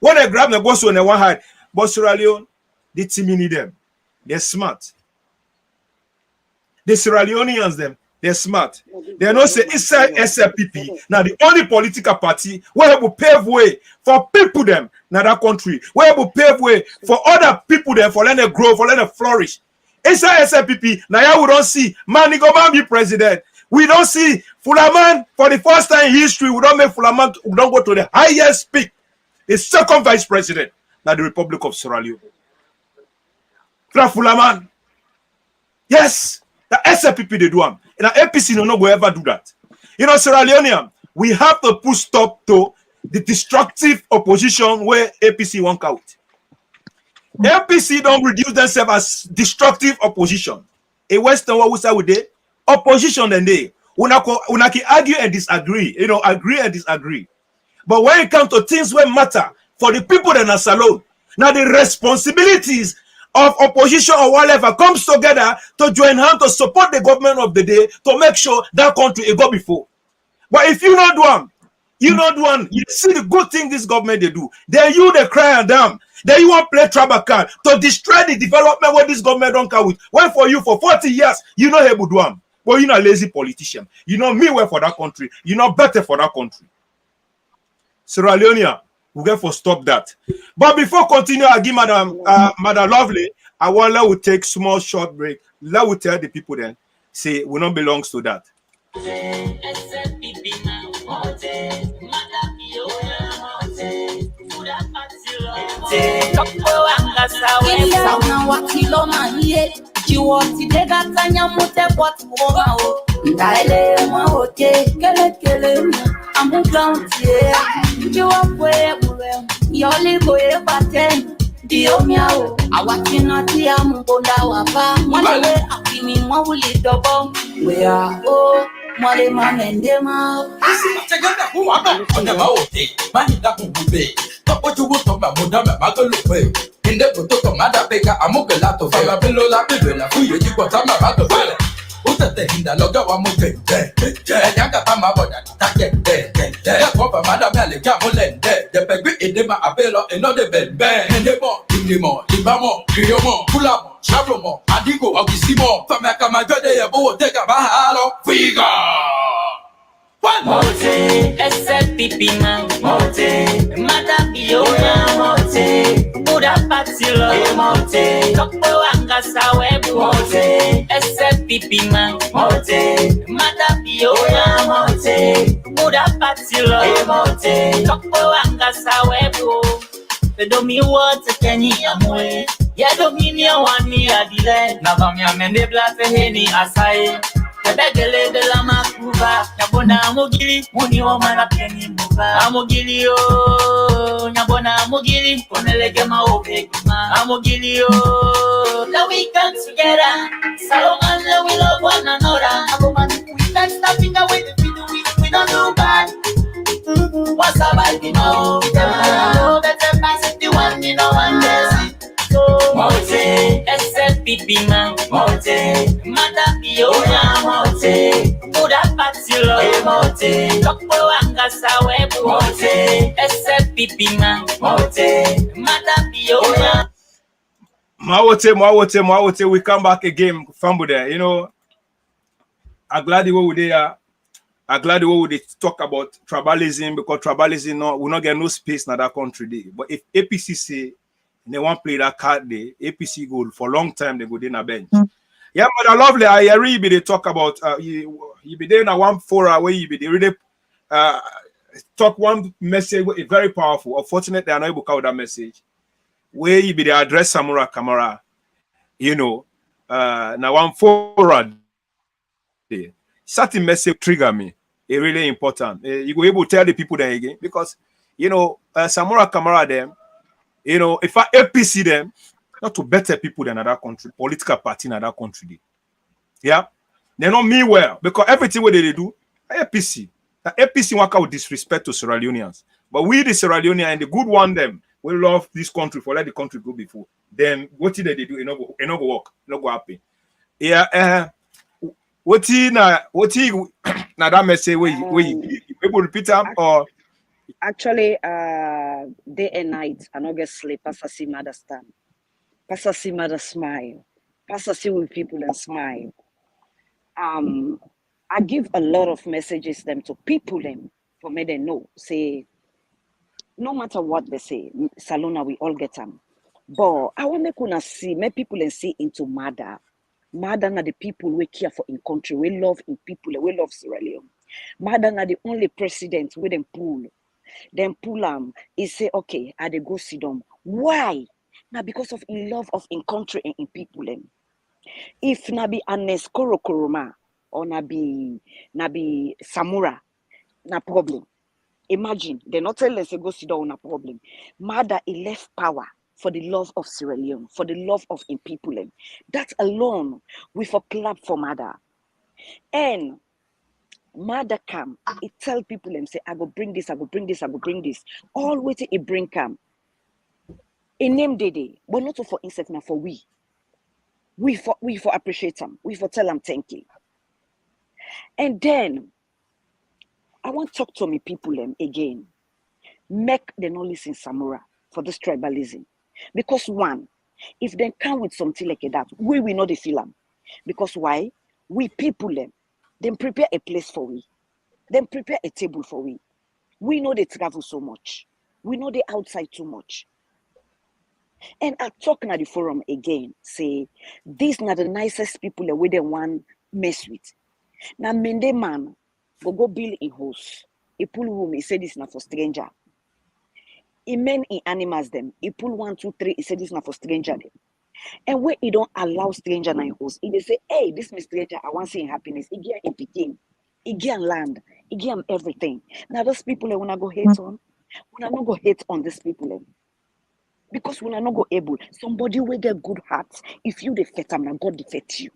When they grab the boss when they want hide, but Sierra Leone, the Timini them, they're smart. The Sierra Leoneans them. They're smart. They know say inside SLPP now the only political party where will pave way for people them in that country, where will pave way for other people them for let them grow, for let them flourish. Inside SLPP now we don't see Manigoman be president. We don't see Fulaman for the first time in history. We don't make Fulaman. We don't go to the highest peak, the second vice president now the Republic of Sierra Leone. Fulaman, yes, the SLPP they do them. And the APC no go ever do that. You know, Sierra Leonean, we have to put stop to the destructive opposition where APC won't out. APC don't reduce themselves as destructive opposition. A Western what we say with the opposition then they una can argue and disagree, you know, agree and disagree. But when it comes to things that matter for the people that are alone, now the responsibilities of opposition or whatever comes together to join hands to support the government of the day to make sure that country will go before. But if you not do one, you see the good thing this government they do. Then you they cry and damn. Then you want to play tribal card to destroy the development where this government don't come with. When for you for 40 years, you not able to do them. But you're not a lazy politician. You know me well for that country. You know better for that country. Sierra Leone, we get for stop that. But before continue, I give Madam Lovely, I want let we take small short break. Let we tell the people then, say we don't belongs to that. Mote, SLPP man, Mote, Mada Bio Mote, Buddha Patilo, Mote, Topo Angasa Webu, Mote, SLPP man, Mote, Mada Bio Mote, Buddha Patilo, Mote, Topo Angasa Webu. The domi water Kenny Amwe, Yadominia 1 year delay, Navamia Mende Black Henny Asai. Begele de la makuva, nyabona mugili, muni o mana peni muva. Amugili o, nyabona mugili, konelege maobegima. Amugili o, now we come together. Salomon, we love one another. We can't stop in the way we don't do bad. What's up, I know? Better pass it, the one in one day. Mote, SLPP man, Mote, Mada Bio Mote, Buddha Patilo, Mote, Topo Angasa Webu, Mote, SLPP man, Mote, Mada Bio. Mawote, we come back again, Fambu there. You know, I'm glad you were there. I'm glad you would talk about tribalism because tribalism will not get no space in that country. Day. But if APC say they want play that card day, APC go for a long time, they go in a bench. Yeah, but lovely. I hear they talk about you be there in a one forum where you be there really talk one message very powerful. Unfortunately, I'm not able to cover that message. Where you be there address Samura Kamara, you know, now one forum day. Certain message trigger me. It's really important. You go able to tell the people there again because you know Samura Kamara them. You know, if I APC them, not to better people than other country, political party in other country. Yeah, they don't mean well because everything what they do, APC. The APC work out disrespect to Sierra Leoneans. But we the Sierra Leonean and the good one them, we love this country for let the country go before. Then what did they do? It not go work, not go happen. Yeah, what he now that message we able to repeat them or actually day and night I not get sleep. Pastor see mother stand. Pastor see mother smile. Pastor see with people and smile. I give a lot of messages them to people them for me they know. Say no matter what they say, Salona we all get them. But I want to see make people and see into mother. Mother na the people we care for in country, we love in people, we love Sierra Leone. Mother na the only president with them pull. Then pull he say, okay, I they go see them. Why? Now because of in love of in country and in people. If na be Anes Korokoroma or na be Samura, na problem. Imagine they not tell us to go sit down na problem. Mother he left power for the love of Sierra Leone, for the love of in people. That alone we for clap for mother. And mother come, it tell people and say, I go bring this, I go bring this, I go bring this. All waiting it bring come. A name day, but not for instance now for we. We for appreciate them. We for tell them thank you. And then I want to talk to me people again. Make the not listen Samura for this tribalism. Because one, if they come with something like that, we will not feel them. Because why? We people then prepare a place for we. Then prepare a table for we. We know they travel so much. We know they outside too much. And I talk at the forum again, say, these are the nicest people that we don't want mess with. Now, Mende man, go build in house. He pull room, he said this not for stranger. He men in animals them. He pull 1, 2, 3, he said this not for stranger them. And when he don't allow stranger in house, he they say, hey, this my stranger, I want to see happiness. He get him picking, he get land, he get him everything. Now those people that wanna go hate on, wanna not go hate on these people. Because we are not go able. Somebody with their good heart, if you defeat them, now God defeat you.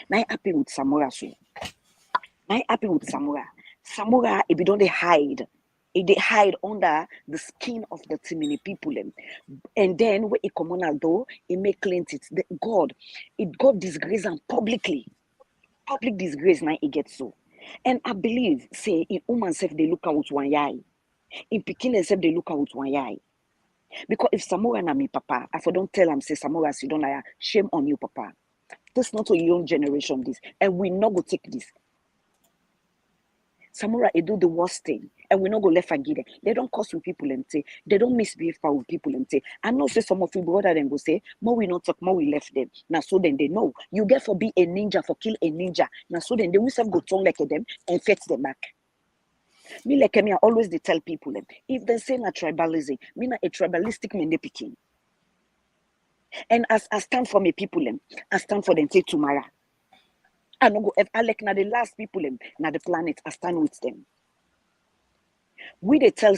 Now I happy with Samura so. Now I happy with Samura. Samura, if you don't they hide. If they hide under the skin of the many people. And then when it come on although it make cleanse it. God disgrace them publicly. Public disgrace now it gets so. And I believe, say, in woman self they look out one eye. In Pekin self they look out one eye. Because if Samora na me papa, if I don't tell him, say Samora, you don't lie, shame on you, papa. This not a young generation, this. And we not go take this. Samura, they do the worst thing, and we not go left and give them. They don't curse with people and say, they don't misbehave with people and say. I know say some of you brother then go say, more we not talk, more we left them. Now so then they know. You get for be a ninja, for kill a ninja. Now so then they will self go tongue like them and fetch them back. Me like me, I always they tell people them, if they say na tribalism, me na a tribalistic men they picking. And as I stand for me people them, I stand for them say tomorrow. I no go I like na the last people them na the planet, I stand with them. We they tell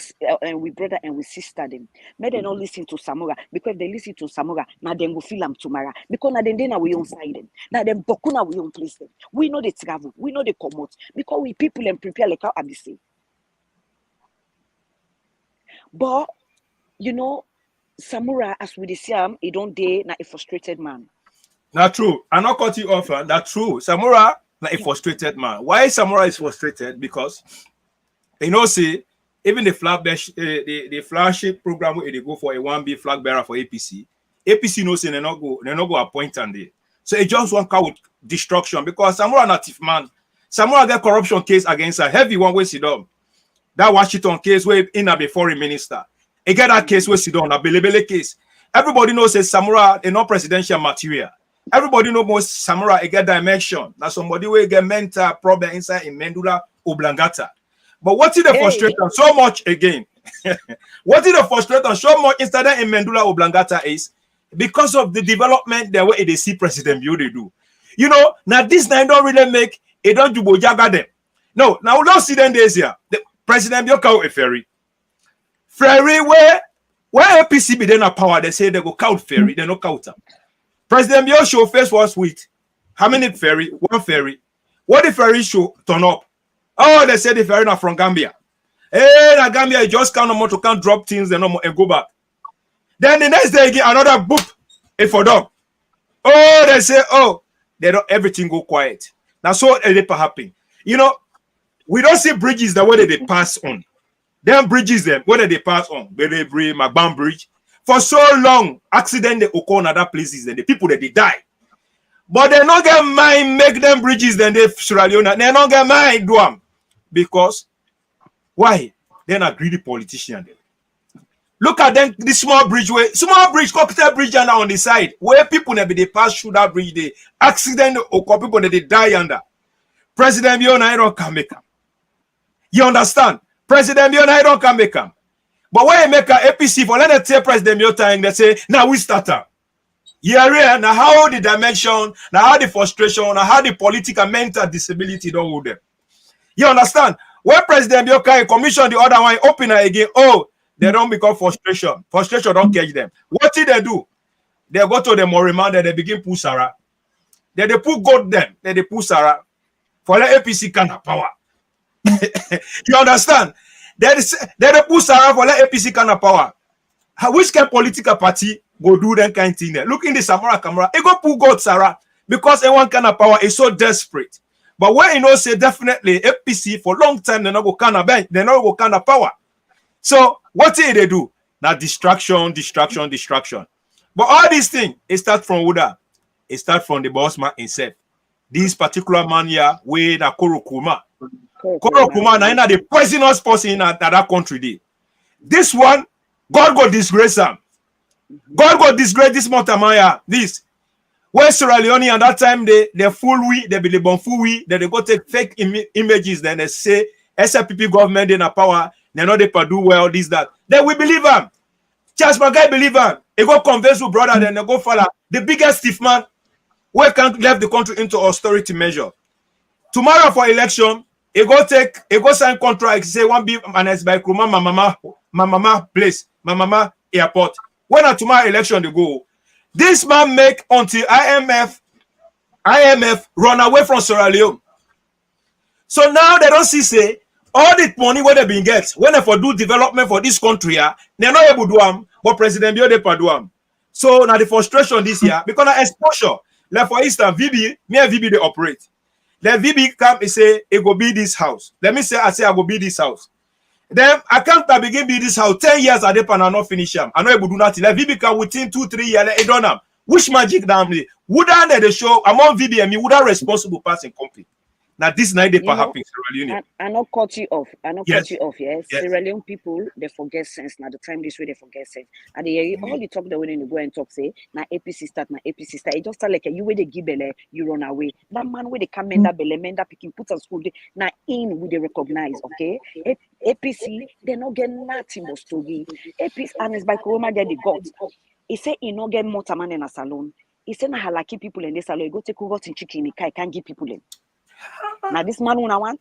we brother and we sister them. May they not listen to Samura, because if they listen to Samura, now they go feel them tomorrow. Because now they na we on side them. Now them bokuna we on place them. We know they travel, we know they come out. Because we people and prepare like how I be say. But you know, Samura, as we see him, he don't dare na a frustrated man. Not true. I'm not cut you off. That's true. Samura, like a frustrated man. Why Samura is frustrated? Because you know, see, even the the flagship program where they go for a 1B flag bearer for APC. APC knows they not go appoint and they. So it just won't come with destruction because Samura native man. Samura get corruption case against a heavy one way sit down. That Washington case where in a foreign minister. He get that case where sit down, a Belebele case. Everybody knows that Samura is not presidential material. Everybody knows most Samura get dimension. Now somebody will get mental problem inside in Mendula Oblongata. But what is the frustration so much again? What is the frustration so much instead in Mendula Oblongata is because of the development the way they see President Bio they do. You know, now this now don't really make it don't do bojaga them. No, now we don't see them days here. The President Bio count a ferry. Ferry where APC be then a power, they say they go count ferry, they no count them. President Bio show face was with how many ferry? One ferry. What the ferry show turn up? Oh, they say the ferry not from Gambia. Hey, na Gambia, you just can't drop things and go back. Then the next day, get another boop, a for dog. Oh, they say, oh, they don't everything go quiet. Now, so it happen. You know, we don't see bridges the way they pass on. Them bridges, them whether they pass on, Belebri, Magban Bridge. For so long, accident they occur in other places, and the people that they die. But they not get mind make them bridges, then they Sierra Leone. They not get mind do them. Because why? They're not greedy politicians. Look at them, the small bridge, cocktail bridge on the side, where people never they pass through that bridge, they accident occur, people that they die under. President Bio I don't come make them. You understand? President Bio I don't come make them. But when you make an APC for let them tell President Bio time, they say, now we start up. Yeah, now how the dimension, now how the frustration, now how the political mental disability don't hold them. You understand? When President Bio can commission the other one, open it again, oh, they don't become frustration. Frustration don't catch them. What did they do? They go to the Morima, they begin pull Sarah. They put God them, they pull Sarah for the APC kind of power. You understand? They pull Sarah for the APC kind of power. Which kind of political party go do that kind of thing there? Look in the Samura camera, it go pull God Sarah because one kind of power is so desperate. But when you know say definitely APC for long time they not go kind of bank, they not go kind of power. So what did they do? Now distraction. But all these things, it start from Uda. It start from the boss man himself. This particular man here, we na Korokuma. Korokuma na the poisonous person in that country dey. This one, God go disgrace him. God go disgrace this Montamaya. This. Where Sierra Leone at that time they fool we, they be the bon fool we, then they go take fake images, then they say SLPP government in a power, they know they do well, this, that. Then we believe him. Charles Magai believe him. He go convince with brother, then they go follow the biggest thief man who can't left the country into austerity measure. Tomorrow for election, he go sign contract, say one be managed by Kruma, my mama place, my mama airport. When at tomorrow election they go, this man make until IMF run away from Sierra Leone. So now they don't see say all the money where they been get when they for do development for this country, they're not able to do them, but President Bio they do them. So now the frustration this year because of exposure. Like for instance, VB, me and VB they operate. Then VB come and say it go be this house. Let me say I go be this house. Then I can't begin be this house 10 years I not finish them. I know able to do nothing. Like VB can within 2-3 years I don't know. Which magic damn me? Would I the show among VB and me would I responsible person company? Now this night they You know, perhaps in Sierra Leone. I not cut you off. I not Yes. cut you off. Yes, Yes. Sierra Leone people they forget sense. Now the time this way they forget sense. And they all the talk that when you go and talk say now APC start, now APC start. It just start like you where they give belle, you run away. That man where they come menda belle, menda picking put on school. Now in we they recognize. Okay, APC they not get nothing but story. APC and it's by Koroma get the got. He say he not get more man in a salon. He say na halaki people in this salon. He go take over in chicken. He can't give people in. Now this man when I want.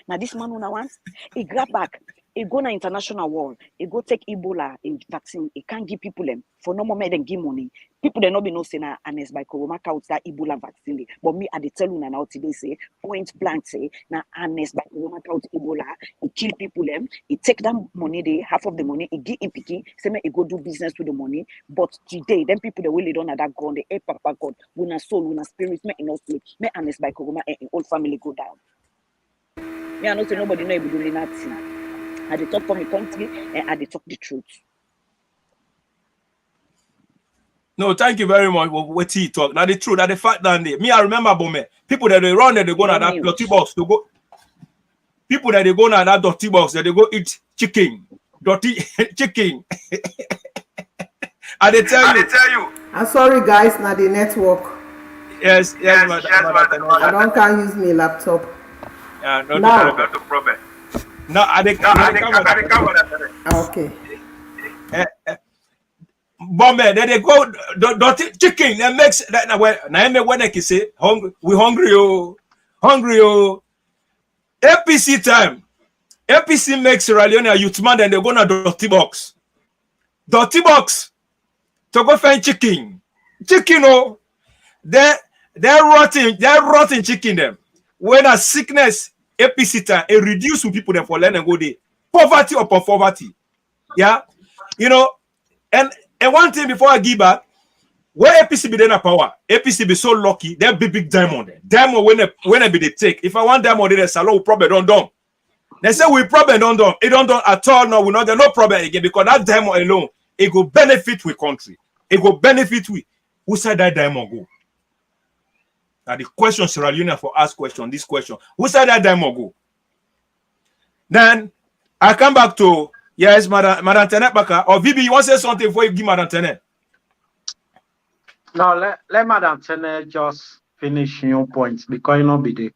Now this man when I want. He grab back. He go na international war. He go take Ebola in vaccine. He can't give people them for no more than give money. People they not be no say na honest by Corona count that Ebola vaccine. But me I dey tell you now today say point blank say na honest by Corona count Ebola. He kill people them. He take them money they half of the money. He give him picking. Say me he go do business with the money. But today them people they will don't have that gun. They papa God. We na soul, we na spirit. Me enough sleep. Me honest by Corona and whole family go down. Me I know say nobody know able doing nothing. I dey talk for my country and I dey talk the truth. No, thank you very much. What he talk. Now the truth, that the fact that me, I remember Bome. People that they run that they go to that dirty box to go. People that they go to that dirty box that they go eat chicken. Dirty chicken. I tell you. I'm sorry guys, now the network. Yes, madam. I don't can use my laptop. Yeah, Now. no problem. No, Okay. Bombe, then they go dirty chicken. That makes that now when I can say we hungry oh. APC time. APC makes Sierra Leone a youth man, then they go na dirty box. Dirty box to go find chicken. Chicken oh, they're rotting chicken them. When a sickness APC time, it reduce people them for learn and go there. Poverty upon poverty. Yeah. You know, and one thing before I give back, where APC be then a power, APC be so lucky, they're big diamond. Diamond when they be they take. If I want diamond, they salon we probably don't done. They say we probably don't done. It don't done at all. No, we not get no problem again because that diamond alone, it go benefit with country. It go benefit with who said that diamond go. Now the question Sierra Leone for ask question, this question. Who said that diamond go? Then I come back to yes, Madam Tenet Baka. Or Vivi, you want to say something before you give Madam Tenet? No, let Madam Tenet just finish your points because you know be there.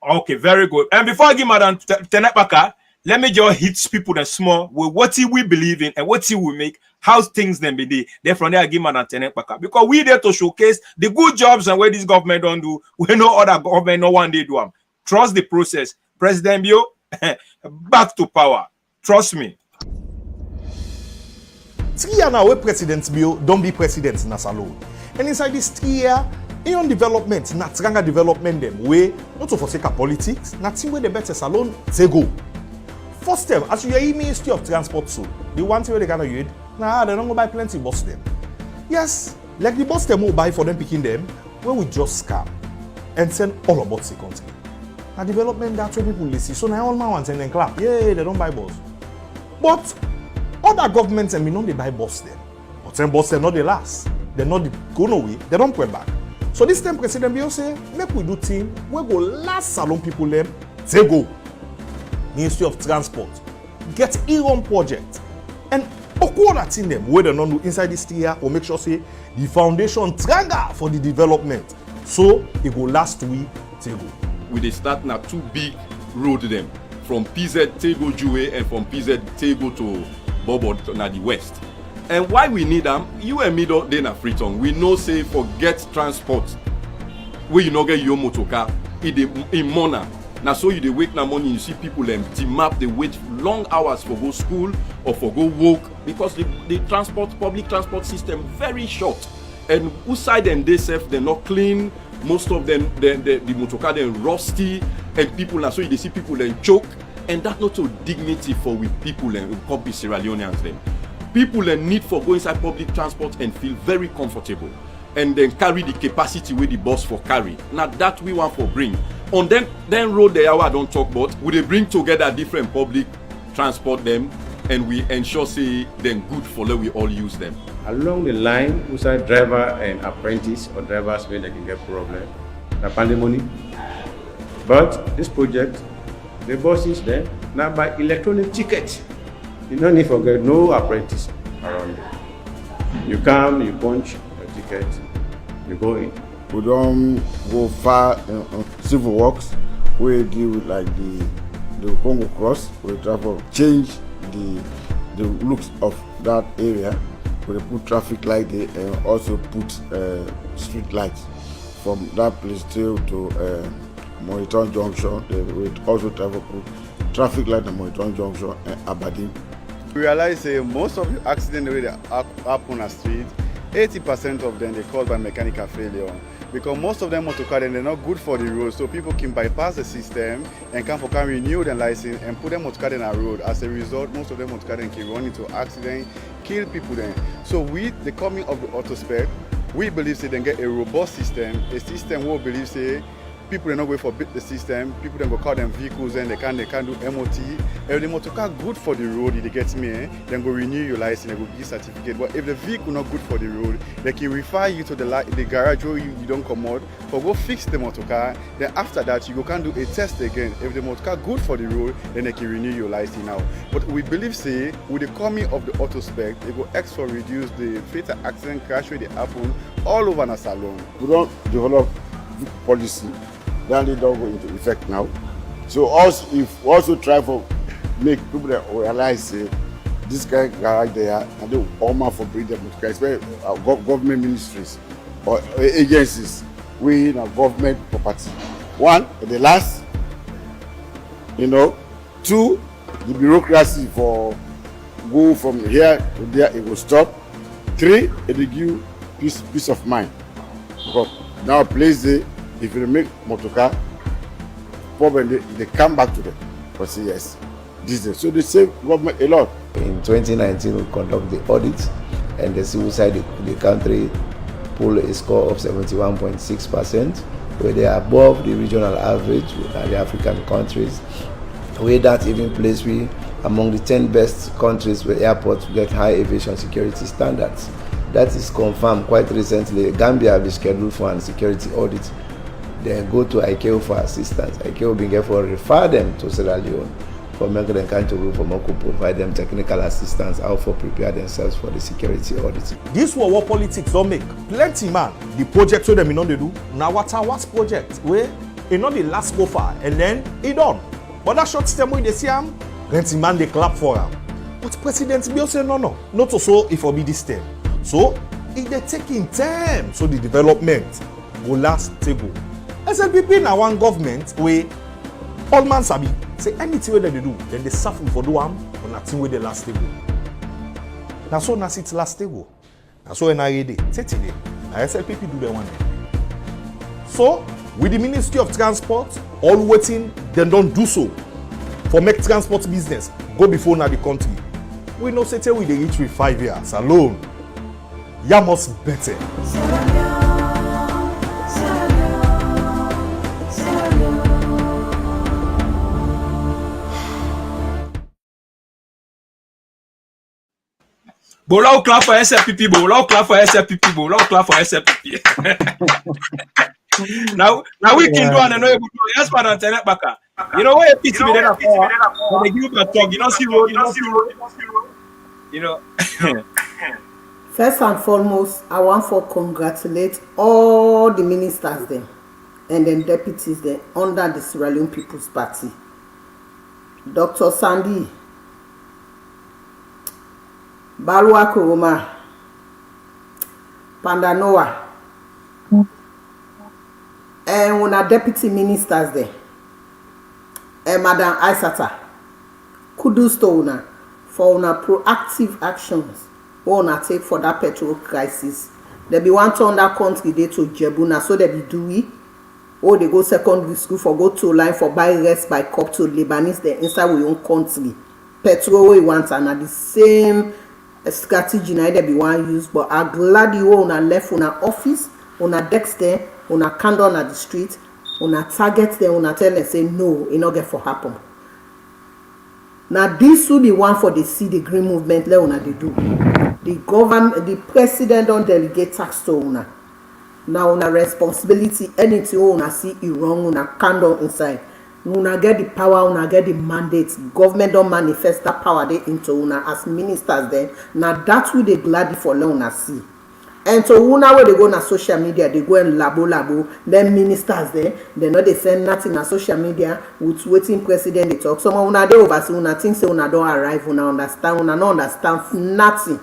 Okay, very good. And before I give Madam Tenet Baka, let me just hit people that small with what we believe in and what he will make, how things then be there. Then from there, I give Madam Tenet Baka. Because we there to showcase the good jobs and where this government don't do. We know other government, no one they do them. Trust the process. President Bio, back to power. Trust me. 3 years now, President Bio don't be president in Nasalo. And inside this 3 years, in development, not Tranga development them way, not to forsake politics, not team where the better salon, they go. First time, as you hear Ministry of Transport, so the one thing where they gonna use, nah, they don't go buy plenty bus them. Yes, like the bus them will buy for them picking them, where we just scam and send all about the country. Now development that's where people listen. So now all my ones and then clap. Yeah, they don't buy bus. But other governments and we know they buy bus them. But then bus them not the last. They're not the go no way. They don't put back. So this time President Bio say, make we do team, we go last salon people them, they go. Ministry of Transport, get Iran project. And all that in them, where they don't do inside this year, or make sure say the foundation trigger for the development. So it go last week, they go. We dey start now 2 big road them from PZ Tego Jue and from PZ Tego to Bobo na the west. And why we need them? You and me don't dey na Freetown. We know say forget transport. Where you no get your motor car, in Mona. Now so you dey wake na morning, you see people them map they wait long hours for go school or for go work because the public transport system very short. And who side them they safe, they're not clean. Most of them, the motor car then rusty, and people now so you see people then choke, and that not so dignity for with people and copy Sierra Leoneans then. People then need for go inside public transport and feel very comfortable, and then carry the capacity where the bus for carry. Now that we want for bring. On then road the hour I don't talk about, we they bring together different public transport them, and we ensure say then good for let we all use them. Along the line, inside driver and apprentice or drivers where they can get problem. The pandemonium. But this project, the buses there, now by electronic ticket. You don't need to forget, no apprentice around there. You come, you punch your ticket, you go in. We don't go far in civil works. We deal with like the Congo Cross. We try to change the looks of that area. We put traffic light there and also put street lights from that place to Monitor Junction. We also try to put traffic light at Monitor Junction and Aberdeen. We realize most of the accidents that happen on the street, 80% of them they caused by mechanical failure. Because most of them motor cars, they're not good for the road, so people can bypass the system and can renew their license and put them motor car on the road. As a result, most of them motor cars can run into accidents, kill people then. So with the coming of the auto spec, we believe they can get a robust system, a system we believe say people are not going for the system, people then go call them vehicles and they can do MOT. If the motor car good for the road, if they get me, then go renew your license, they go give certificate. But if the vehicle not good for the road, they can refer you to the garage where you don't come out, or go fix the motor car. Then after that, you go can do a test again. If the motor car good for the road, then they can renew your license now. But we believe say with the coming of the auto spec, they go extra reduce the fatal accident crash where they happen all over Nassau alone. We don't develop policy. Then they don't go into effect now. So also, if we also try to make people that realize this guy garage there and they all for bring them to especially government ministries or agencies, we in a government property. One, the last, two, the bureaucracy for go from here to there, it will stop. Three, it will give peace of mind. Because now place there, if you make motor car, probably they come back to them for say yes, this is so they save government a lot. In 2019, we conduct the audit, and the civil side the country pulled a score of 71.6%, where they are above the regional average with the African countries. Where that even place we among the 10 best countries where airports get high aviation security standards. That is confirmed quite recently. Gambia has scheduled for a security audit. Then go to ICAO for assistance. ICAO being able to refer them to Sierra Leone for making them kind to for Munku provide them technical assistance how to prepare themselves for the security audit. This was what politics don't make. Plenty man, the project so them they do. Now what's project where it not the last go far and then it done. But that short system where they see him, plenty man they clap for him. But President Bio say no, not to so if it be this term. So if they taking time so the development will last table. SLPP na one government where all man sabi say anything where they do, then they suffer for do am or nothing where they last table. Now so na sit last table. Now so NIA say today, na SLPP do their one day. So with the Ministry of Transport, all waiting, they don't do so for make transport business go before na the country. We know say till we dey reach with 5 years alone. Ya must better. Bola ou clap for SLPP, bola ou clap for SLPP, bola ou clap for SLPP. Now we can do and I know you yes for the internet back. You know where pity me then for they give a talk, you know see road, you know. First and foremost, I want to congratulate all the ministers then and then deputies then under the Sierra Leone People's Party. Dr. Sandy Barua Kuruma, Pandanoa, and one of deputy ministers there, and Madam Aisata, kudos to una for una proactive actions una take for that petrol crisis. They be want to that country they to Jebuna, so they be doing, or they go secondary school for go to line for buy rest by cup to Lebanese there inside we own country. Petrol we want and at the same strategy na they be one use, but I'm glad you on a left on a office, on a desk there, on a candle on the street, on a target there, on a tell and say no, it not get for happen. Now this will be one for the see the green movement let una they do. The government, the president don't delegate tax to una. Now una responsibility, anything una see e wrong, una calm down inside. Una get the power, una get the mandate. Government don't manifest that power they into una as ministers then. Now that's what they gladly for una see. And so una where they go na social media, they go and labo. Then ministers there, they know they send nothing na social media with waiting president they talk. Some una they oversee una think say una don't arrive, una understand, una not understand nothing.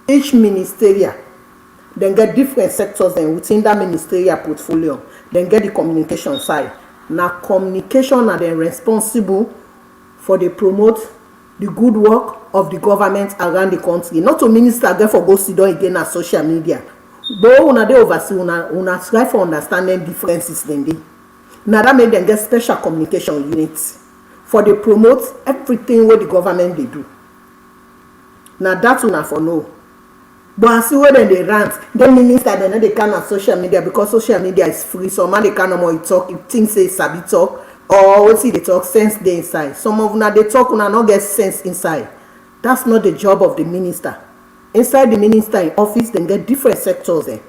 Each ministerial, then get different sectors then within that ministerial portfolio. Then get the communication side. Now communication are then responsible for the promote the good work of the government around the country. Not to minister again for go sit down again at social media. But una dey oversee una try for understanding differences then dey. Now that make them get special communication units for the promote everything what the government they do. Now that's una for know. But I see when they rant, the minister they know they can on social media because social media is free. So man they can no more talk. If things say sabi talk or what see they talk sense they inside. Some of una they talk una not get sense inside. That's not the job of the minister. Inside the minister in office, then get different sectors there.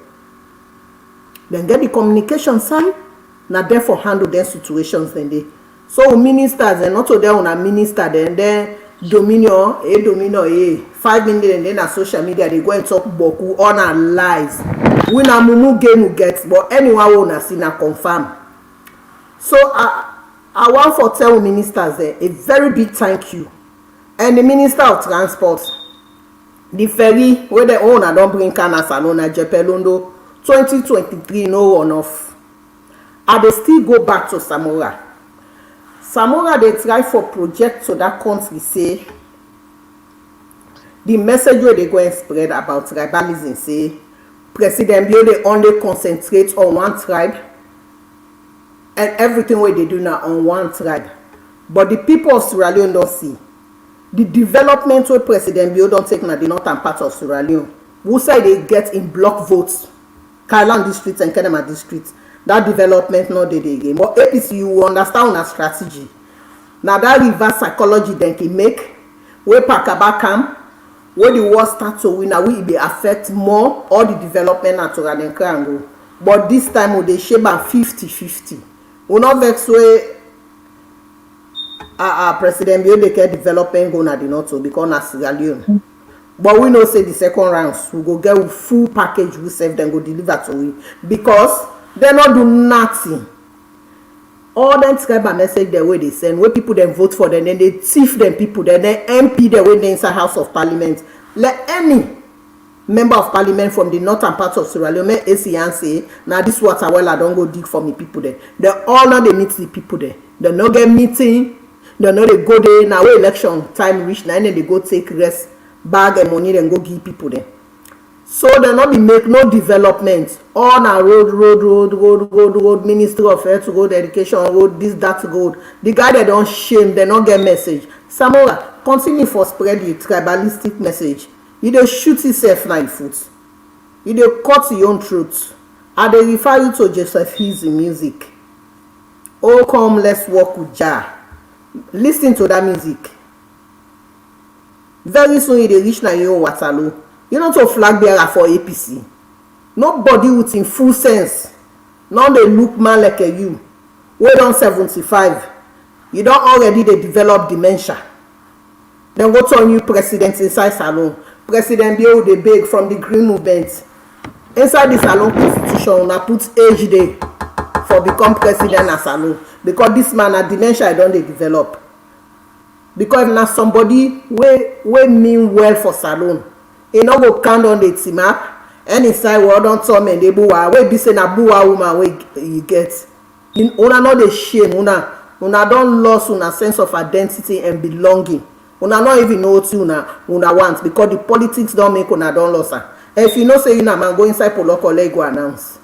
Then get the communication side. Now therefore handle their situations then they. So ministers and not to there on a minister then dominion 5 minutes and then on social media they go and talk boku on our lies. We na mumu game we get, but anyone who na see na confirm. So I want to tell ministers there a very big thank you. And the Minister of Transport, the ferry where the owner don't bring Kana Salona Jepelondo 2023 no one off. And they still go back to Samora. Samora they try for project to that country say the message where they go and spread about tribalism say President Bio they only concentrate on one tribe and everything what they do now on one tribe. But the people of Sierra Leone don't see. The development where President Bio don't take na the northern part of Sierra Leone. Who say they get in block votes, Kailan district and Kenema district. That development not they again. But APC you understand that strategy. Now that reverse psychology then can make where Pakabakam, where the war start to win, will be affect more all the development natural than Krango. But this time they shape 50-50. We not vex way. President Bio they get development go na the north because na Sierra Leone. But we know say the second rounds we go get a full package we save them go deliver to we because they not do nothing. All them tribal message the way they send, where people then vote for them, then they thief them people, then they MP the way they inside House of Parliament. Let any member of Parliament from the northern part of Sierra Leone ACN say, now this water well I don't go dig for me people there. They all now they meet the people there. They not get meeting. They know they go there now election time reach now and then they go take rest bag and money and go give people there. So they not be make no development. All na road, Ministry of Health road, education road, this, that road. The guy they don't shame, they don't get message. Samora, continue for spread the tribalistic message. You don't shoot yourself now in foot. You don't cut your own truth. And they refer you to Joseph Hill's music. Oh come, let's walk with Jah. Listen to that music. Very soon you reach na your Waterloo. You not a flag bearer for APC. Nobody with in full sense. Now they look man like a you. We don't 75. You don't already they develop dementia. Then go to a new president inside salon. President Bio they beg from the Green Movement. Inside the salon constitution, I put age day for become president as salon. Because this man a dementia I don't they develop. Because now somebody we mean well for salon. You no go count on the team up and inside world don't tell me they buwa we be say na buwa woman we you get. Una not the shame, una don't lose una sense of identity and belonging. Una not even know what una want because the politics don't make una don't lose her. If you know say you na man go inside Poloko, let go announce.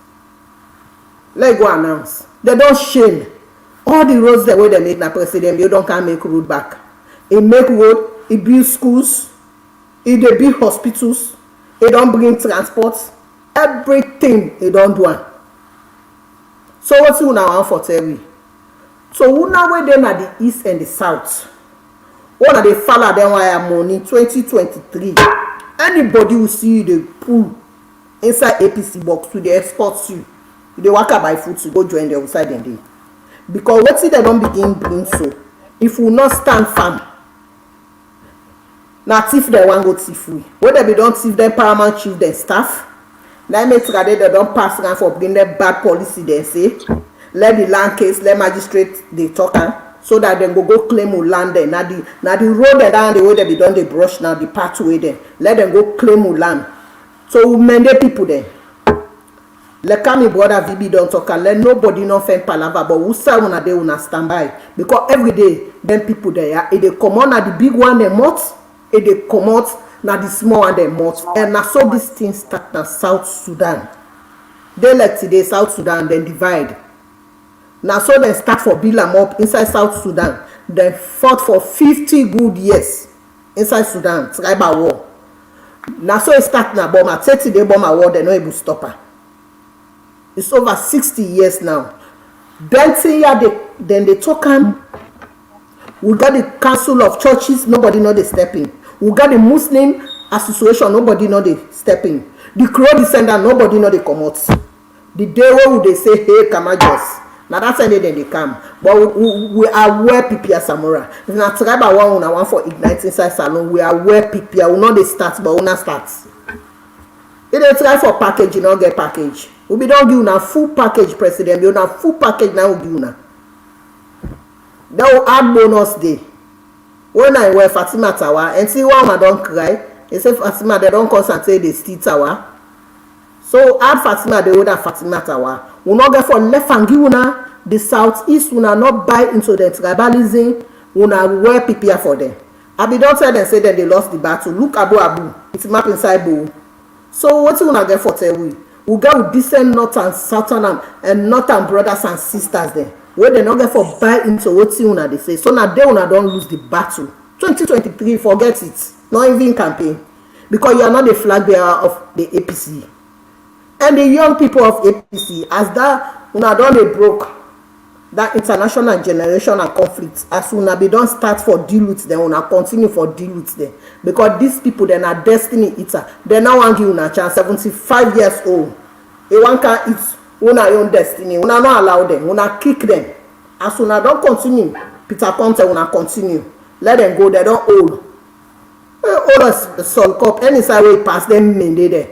Let go announce. They don't shame. All the roads the way they make na president, you don't can make road back. It make road, it build schools, it they build hospitals, it don't bring transport, everything it don't do. So what's you now want for tell me? So una way them at the east and the south. One of the follow them wire money 2023. Anybody will see you they pull inside APC box to the escort you. They walk up by foot to go join the outside and day. Because what they don't begin bring so, if we not stand firm, now thief they want go thief we. Whether we don't thief them paramount chief them staff, now make sure they don't pass around for bring them bad policy they say. Let the land case, let magistrate they talk so that they go claim land there. Now the road they down the way they be done the brush now the pathway there. Let them go claim land. So we mandate people there. Let me brother VB don't talk and let nobody no find palaver, but who say una dey una stand by because every day them people there they come on at the big one they mouth, they come out na the small one they mouth, and na so this thing start na South Sudan. They like today South Sudan then divide. Now so they start for build them up inside South Sudan. They fought for 50 good years inside Sudan, tribal war. Now so it start na bomber 30 day bomber war they no able to stop her. It's over 60 years now. Then they talk we got the council of churches, nobody know they step in. We got the Muslim association, nobody know they step in. The Crow descendant, nobody know they come out. The day where they say, hey, Kamajos. Now that's the day they come. But we are where people are Samora. If not tribal one for ignite inside salon, we are where people are. We know they start, but we not start. If they try for package, you don't get package. We don't give you full package, President. You have full package now. Give you they will add bonus day. When I wear Fatima Tower and see one don't cry, they say Fatima they don't concentrate the steel tower. So add Fatima they would have Fatima Tower. We not get for left and give una the southeast. We not buy into the tribalism. We not wear PPR for them. I be don't tell them say that they lost the battle. Look Abu. It's map inside Bo. So what you not get for tell we got with decent north and southern and northern brothers and sisters there. Where they not get for buy into what you they say. So now they una don't lose the battle. 2023, forget it. Not even campaign. Because you are not the flag bearer of the APC. And the young people of APC, as that una don't they broke that international generational conflict, as una be don't start for deal with them, una continue for deal with them. Because these people then are destiny eater. They now want give una chance, 75 years old. They want can eat una own destiny. Una not allow them, una kick them. As una don't continue, Peter Conte una continue. Let them go, they don't hold. All us Sol Cup, any side way pass them men there.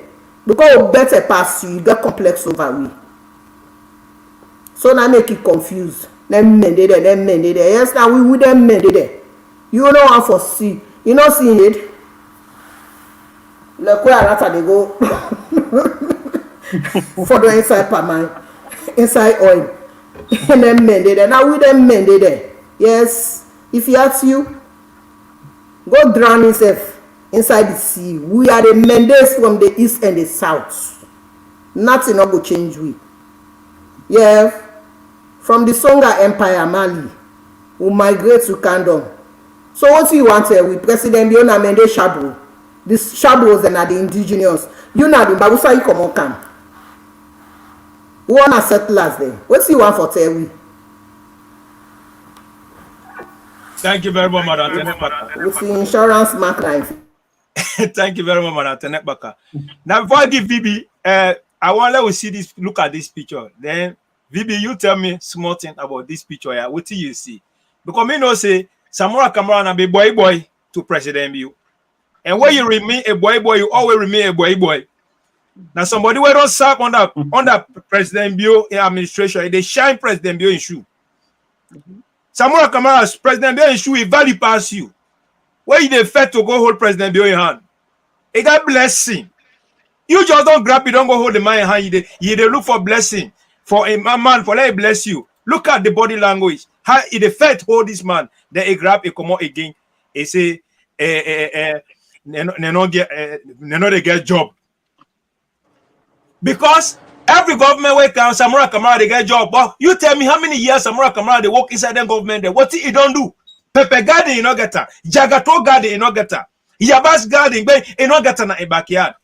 Because you better pass you get complex over we. So now make it confused. Them men there. Yes, now we with them men there. You know what for see. You know see it. Look where that they go. For the inside palm, inside oil. And them men there. Now with them men there. Yes. If he asks you, go drown yourself inside the sea. We are the Mendes from the east and the south. Nothing not go change we. Yeah. From the Songa Empire, Mali, we migrate to Kandom. So what do you want here with President Biona Mende Shabu? These Shabos and are the indigenous. You know the Babusa you come on camp. We want to settlers there. What do you want for Terry? Thank you very much, Madam Tenebaka. With the insurance mark life. Thank you very much, Madam Tenebaka. Now, before I give VB, I want to let you see this. Look at this picture. Then, VB, you tell me small thing about this picture here. What do you see? Because me know say Samora Kamara na be boy to President Bio. And when you remain a boy, you always remain a boy. Now somebody who don't serve under President Bio administration, they shine President Bio in shoe. Samora Kamara's President Bio in shoe, he value pass you. Where you dey fed to go hold President Bio in hand? It got blessing. You just don't grab it, don't go hold the man in hand. You dey look for blessing for a man for let bless you. Look at the body language. How he dey fed hold this man, then he grab a come out again. He say, they get job. Because every government way can Samora Kamara they get job. But you tell me how many years Samora Kamara they work inside them government there. What he don't do? Pepe garden you no get her. Jagato garden you no get her. Yabas garden you no get her na backyard.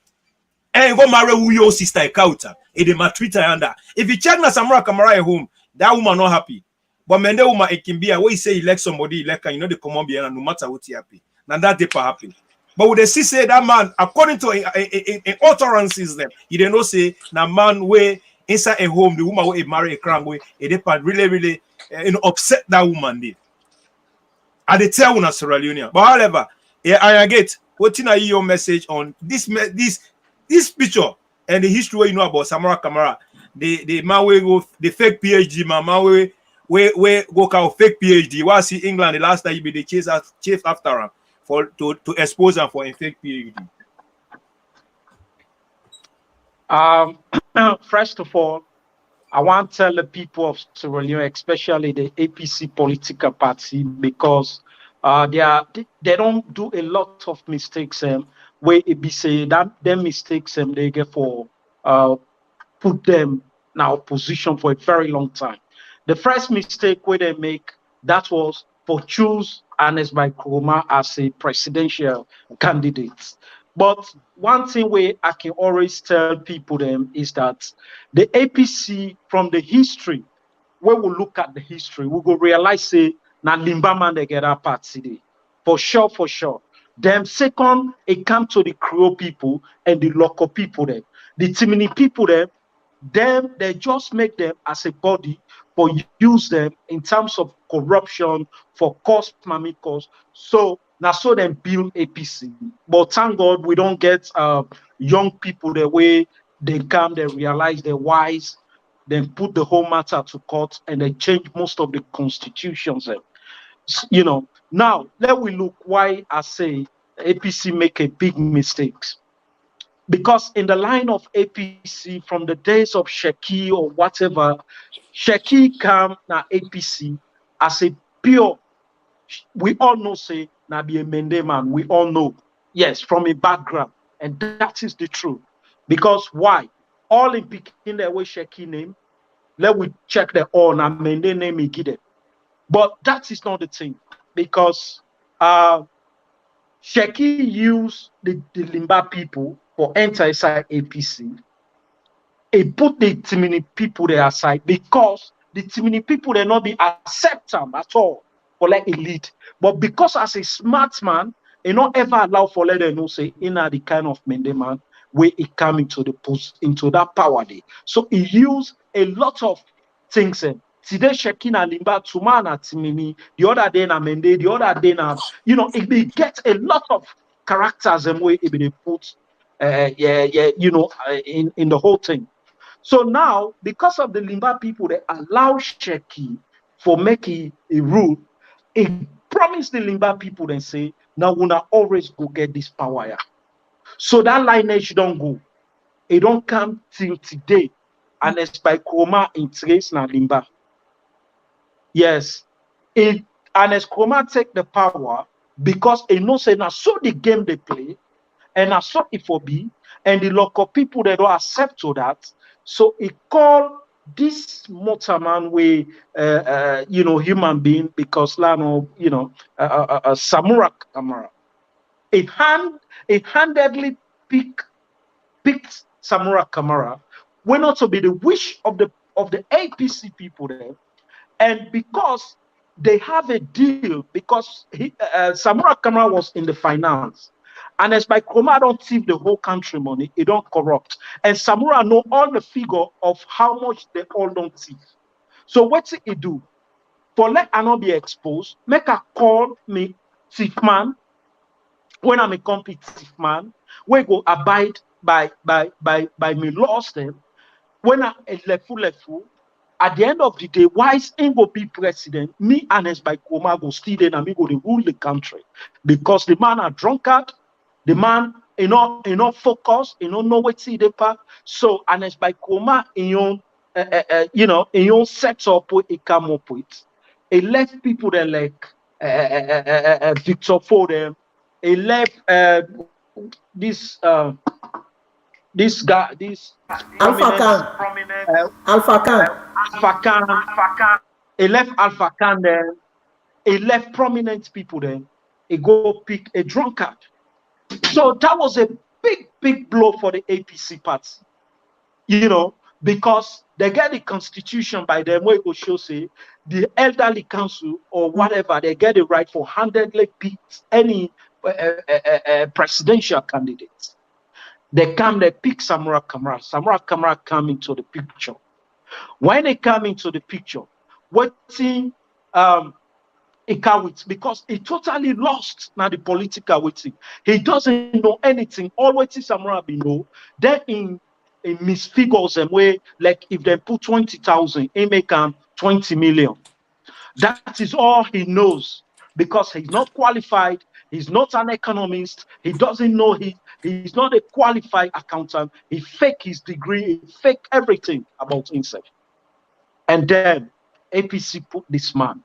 And you go marry who your sister a kauta. It is my Twitter under. If you check na Samora Kamara at home, that woman not happy. But mende woman it can be a way you say elect somebody elect and you know they come on behind no matter what he happy. Now that they happy. But would they say that man, according to in utterances them, you don't know say na man where inside a home, the woman will marry a crown way, a depart really, upset that woman did. And they tell una Sierra Leonean. But however, I get what in your message on this picture and the history where you know about Samora Kamara, the man we go the fake PhD man we go call fake PhD. Why see England the last time you be the chase after him to expose him for a fake PhD. First of all, I want to tell the people of Sierra Leone, especially the APC political party, because they don't do a lot of mistakes. Where it be say that them mistakes they get for put them in opposition for a very long time. The first mistake where they make that was for choose Ernest Bai Koroma as a presidential candidate. But one thing where I can always tell people them is that the APC from the history, when we look at the history, we go realize say na Limba man they get our party for sure, for sure. Then second, it come to the Creole people and the local people there. The Timini people there, them they just make them as a body for use them in terms of corruption for cost mamikos. So now so then build APC. But thank God we don't get young people the way they come, they realize they're wise, then put the whole matter to court and they change most of the constitutions. You know, now let we look why I say APC make a big mistakes. Because in the line of APC from the days of Sheki or whatever, Sheki come na APC as a pure, we all know say na be a Mende man, we all know, yes, from a background, and that is the truth. Because why? All in picking the way Sheki name, let we check the all na Mende name he give it. But that is not the thing, because Sheki used the Limba people for enter inside APC. It put the Timini people there aside because the Timini people they not be accept them at all for like a lead. But because as a smart man, he not ever allow for let them know say in the kind of Mende man where he come into the post into that power day. So he used a lot of things. Today Shekin and Limba, Tumana Timini, the other day na Mende, the other day na, you know, it gets a lot of characters and way it be put you know, in the whole thing. So now, because of the Limba people, they allow Sheki for making a rule. It promised the Limba people and say, now we're not always go get this power. Yeah. So that lineage don't go. It don't come till today. And it's by Kroma in Trace na Limba. Yes. And as Kroma take the power, because it knows say now so the game they play, and I saw it for be, and the local people they don't accept to that. So it called this motorman way, you know, human being because Lano, you know, Samura Kamara. It handedly picked Samura Kamara, went out to be the wish of the APC people there, and because they have a deal, because Samura Kamara was in the finance. And as by Kroma don't thief the whole country money, it don't corrupt. And Samura know all the figure of how much they all don't thief. So what's it do? For let I not be exposed, make a call me thief man. When I'm a complete thief man, we go abide by me laws them. When I left at the end of the day, wise ain't go be president. Me and as by Kroma go still then and me go to rule the country. Because the man are drunkard. The man, you know, focus, know what see the path. So, and it's by Kroma, you know, in your set up what it come up with. It left people that like Victor Fordham. It left this guy, this Alpha Khan. It left Alpha Khan there. It left prominent people there. It go pick a drunkard. So that was a big blow for the APC party, you know, because they get the constitution by them where it will show say the elderly council or whatever, they get the right for handedly pick any presidential candidates. They come, they pick Samura Kamara. Samura Kamara come into the picture. When they come into the picture, waiting because he totally lost now the political waiting. He doesn't know anything. All waiting Samura be know. Then in misfigures them way, like if they put 20,000, he make 20 million. That is all he knows, because he's not qualified. He's not an economist. He doesn't know. He's not a qualified accountant. He fake his degree. He fake everything about himself. And then APC put this man.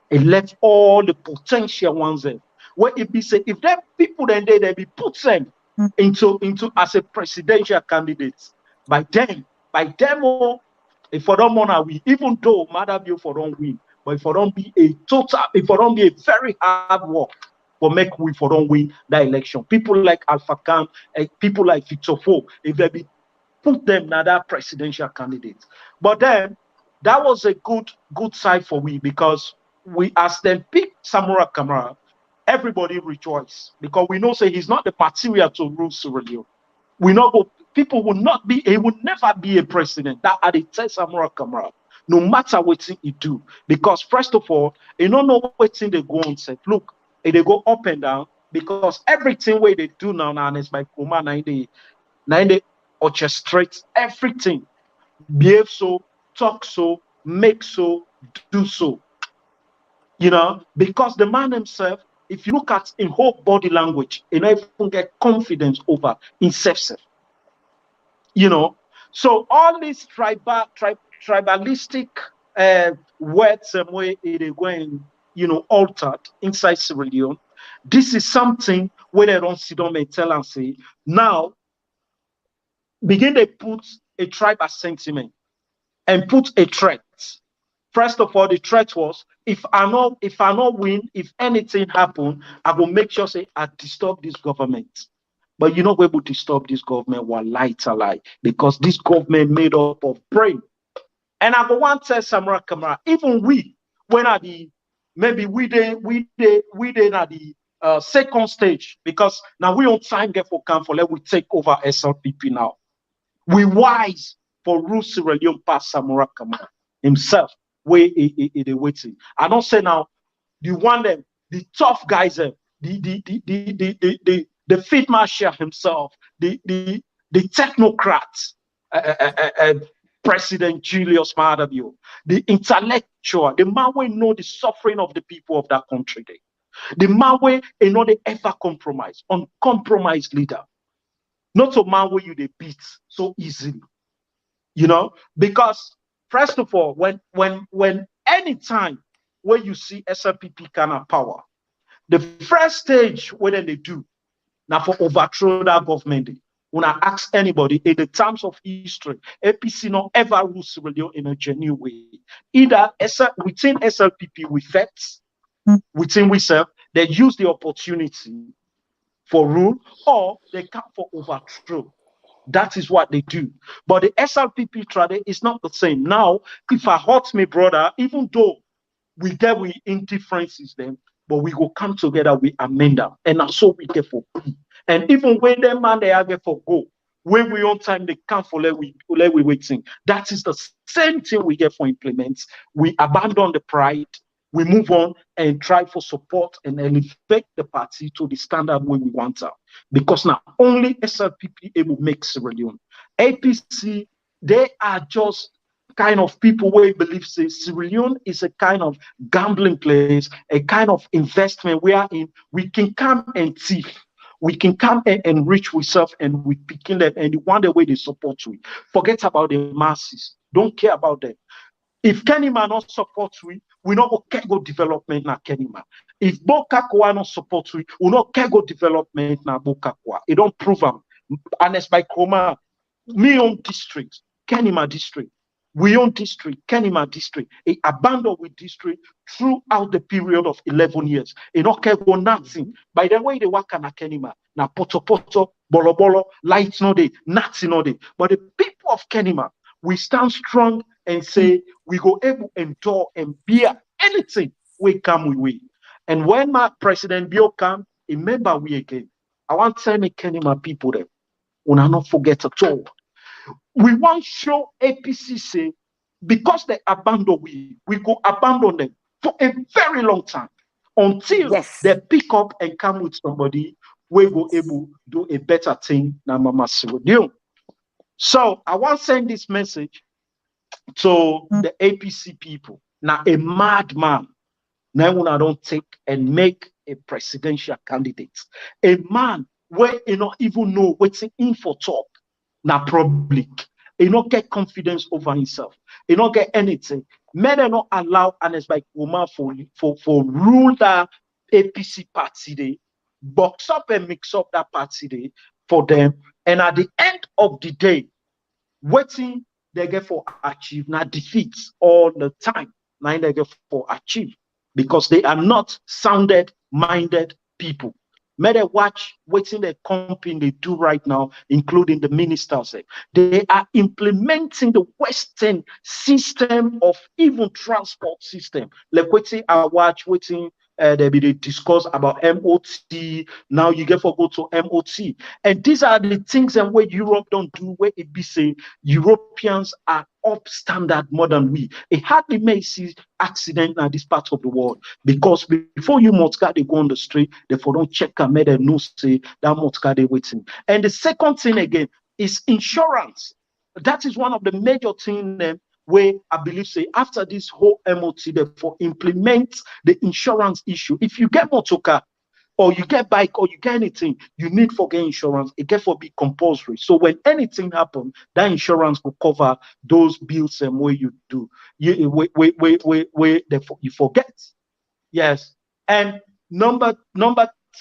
He left all the potential ones there. Where it be say, if them people then they be put them into as a presidential candidate. By them, if I don't want we, even though Madabio for don't win, but if I don't be a very hard work for make we for don't win that election. People like Alpha Khan, people like Victor Fo, if they be put them now that presidential candidate. But then that was a good side for we, because we as them pick Samura Kamara, everybody rejoice, because we know say he's not the material to rule Sierra Leone. We know people will not be, he will never be a president. That are the test Samura Kamara, no matter what he do. Because first of all, you don't know what thing they go on say. Look, they go up and down, because everything where they do now is by Kuma 90 orchestrate everything. Behave so, talk so, make so, do so. You know, because the man himself, if you look at in whole body language, you know, if you get confidence over himself. You know, so all these tribalistic words and way they going, you know, altered inside Sierra Leone. This is something where they don't sit down and tell and say, now begin to put a tribal sentiment and put a threat. First of all, the threat was, if I not win, if anything happen, I will make sure say I disturb this government. But you're not able to disturb this government while lie, because this government made up of brain. And I go want to tell Samura Kamara, even we, when at the maybe we at the second stage, because now we on time get for camp let we take over SLPP now. We wise for rule Sierra Leone past Samura Kamara himself. Where he waiting. I don't say now the one them, the tough guys, the field marshal himself, the technocrats, President Julius Maada, the intellectual, the man who know the suffering of the people of that country. The man who know they ever compromise, uncompromised leader. Not a man where you they beat so easily. You know, because first of all, when any time where you see SLPP kind of power, the first stage where they do now for overthrow that government. When I ask anybody in the terms of history, APC not ever rule Sierra Leone in a genuine way. Either within SLPP we facts, within we serve, they use the opportunity for rule, or they come for overthrow. That is what they do. But the SLPP trade is not the same. Now, if I hurt me, brother, even though we get we indifferences them, but we go come together, we amend them. And so we get for P. And even when them man they are get for go, when we on time they come for let we waiting. That is the same thing we get for implements. We abandon the pride, we move on and try for support and elevate the party to the standard where we want her. Because now only SLPP able make Sierra Leone. APC, they are just kind of people where believe say Sierra Leone is a kind of gambling place, a kind of investment wherein we can come and thief. We can come and enrich ourselves and we picking them and one the way they support we. Forget about the masses. Don't care about them. If Kenima not support we not go development na Kenima. If Bokakwa not support we not go development na Bokakwa. It don't prove them. And it's by Kroma, me own district, Kenima district. We own district, Kenima district. It abandoned with district throughout the period of 11 years. It not go nothing. By the way they work na Kenima, na poto, bolo bolo, lights no day, nothing no day. But the people of Kenima, we stand strong and say we go able to endure and bear anything we come with. And when my President Bio come, remember we again. I want to tell me Kenima people there. Una not forget at all. We want show APC say, because they abandon we go abandon them for a very long time until they pick up and come with somebody we go able to do a better thing than Mama Siwodium. So I want to send this message to the APC people. Now a madman, now when I don't take and make a presidential candidate, a man where you not even know what's in for talk, now public. He not get confidence over himself. He not get anything. Men are not allow an like woman for rule that APC party day, box up and mix up that party day for them. And at the end of the day, waiting they get for achieve now defeats all the time. Now they get for achieve because they are not sounded minded people. May they watch waiting the company they do right now, including the ministers. They are implementing the Western system of even transport system. Like waiting, I watch waiting. They discuss about MOT. Now you get for go to MOT, and these are the things and where Europe don't do. Where it be say Europeans are up standard more than we. It hardly may see accident in this part of the world because before you motor they go on the street, they for don't check and make them know say that motor they waiting. And the second thing again is insurance. That is one of the major things where I believe say after this whole MOT, therefore implement the insurance issue. If you get motor car or you get bike or you get anything, you need for get insurance. It get for be compulsory. So when anything happen, that insurance will cover those bills and where you do. You forget. Yes. And number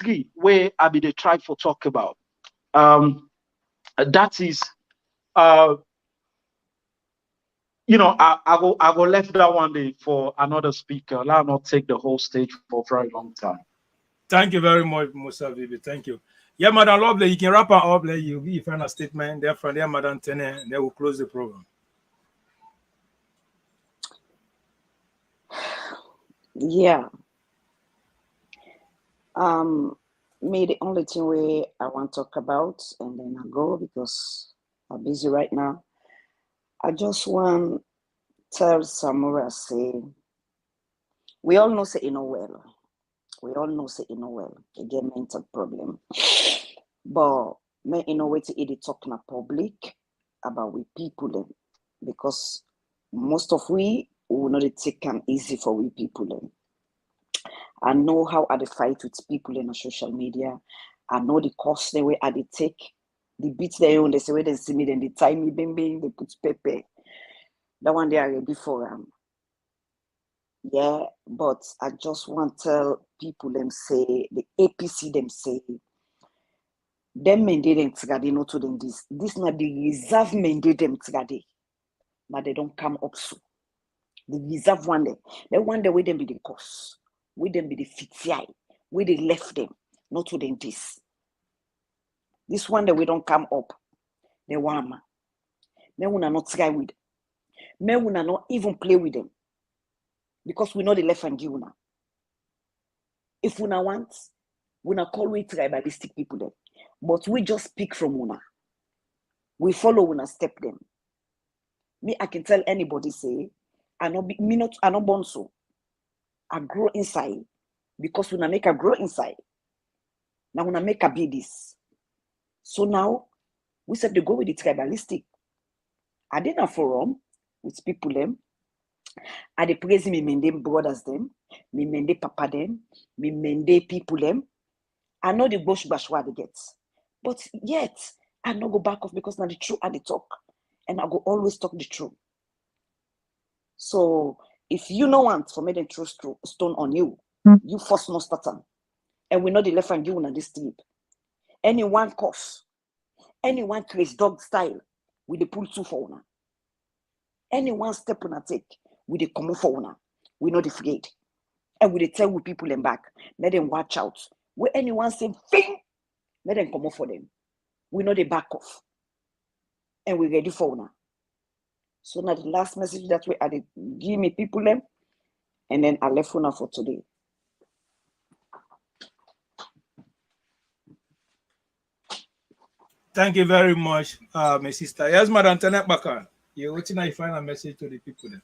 3, where I be they try for talk about. That is I go left that one day for another speaker. I'll not take the whole stage for a very long time. Thank you very much, Musa Bibi. Thank you. Yeah, Madam Lovely, you can wrap up. You give final statement. Therefore, yeah, Madam Tene, they will close the program. Yeah. Me the only thing where I want to talk about, and then I go because I'm busy right now. I just want to tell Samura say, we all know say you know well. We all know say you know well. Again, mental problem. But me you know what to talk in public about we people them because most of we will not take them easy for we people them. I know how I fight with people in social media. I know the cost the way I take. The beats they own, they say where they see me, then they tie me, bing, they put paper. That one they are ready for them. Yeah, but I just want to tell people them say, the APC them say, them mandate them tigade not to them this. This not the reserve mandate them tigade. But they don't come up so. The reserve one day. They one day with them be the cost. With them be the fiti. With they left them. Not to them this. This one day we don't come up. They want me. Me wanna not try with them. Me wanna not even play with them. Because we know the left and give una. If una want, we not call we tribalistic people then. But we just speak from una. We follow una step them. Me, I can tell anybody say, I not born so. I grow inside. Because una make a grow inside. Now una make a be this. So now, we said to go with the tribalistic. I did a forum with people them. I dey praise me mende brothers them, me mende papa them, me mende people them. I know the bush bash what they get. But yet, I no go back off because now the truth I dey talk. And I go always talk the truth. So, if you no want for me to throw stone on you, you first no start on. And we know the left and you on this trip. Anyone cough, anyone crazy dog style, we dey pull two for una. Anyone step on a take, we dey come for una. We know the afraid. And we dey tell with people them back. Let them watch out. Where anyone say thing, let them come for them. We know they back off. And we ready for una. So now the last message that we added, give me people them, and then I left una for today. Thank you very much, my sister. Yes, Madam Tenet Baka. You're waiting to find a message to the people then.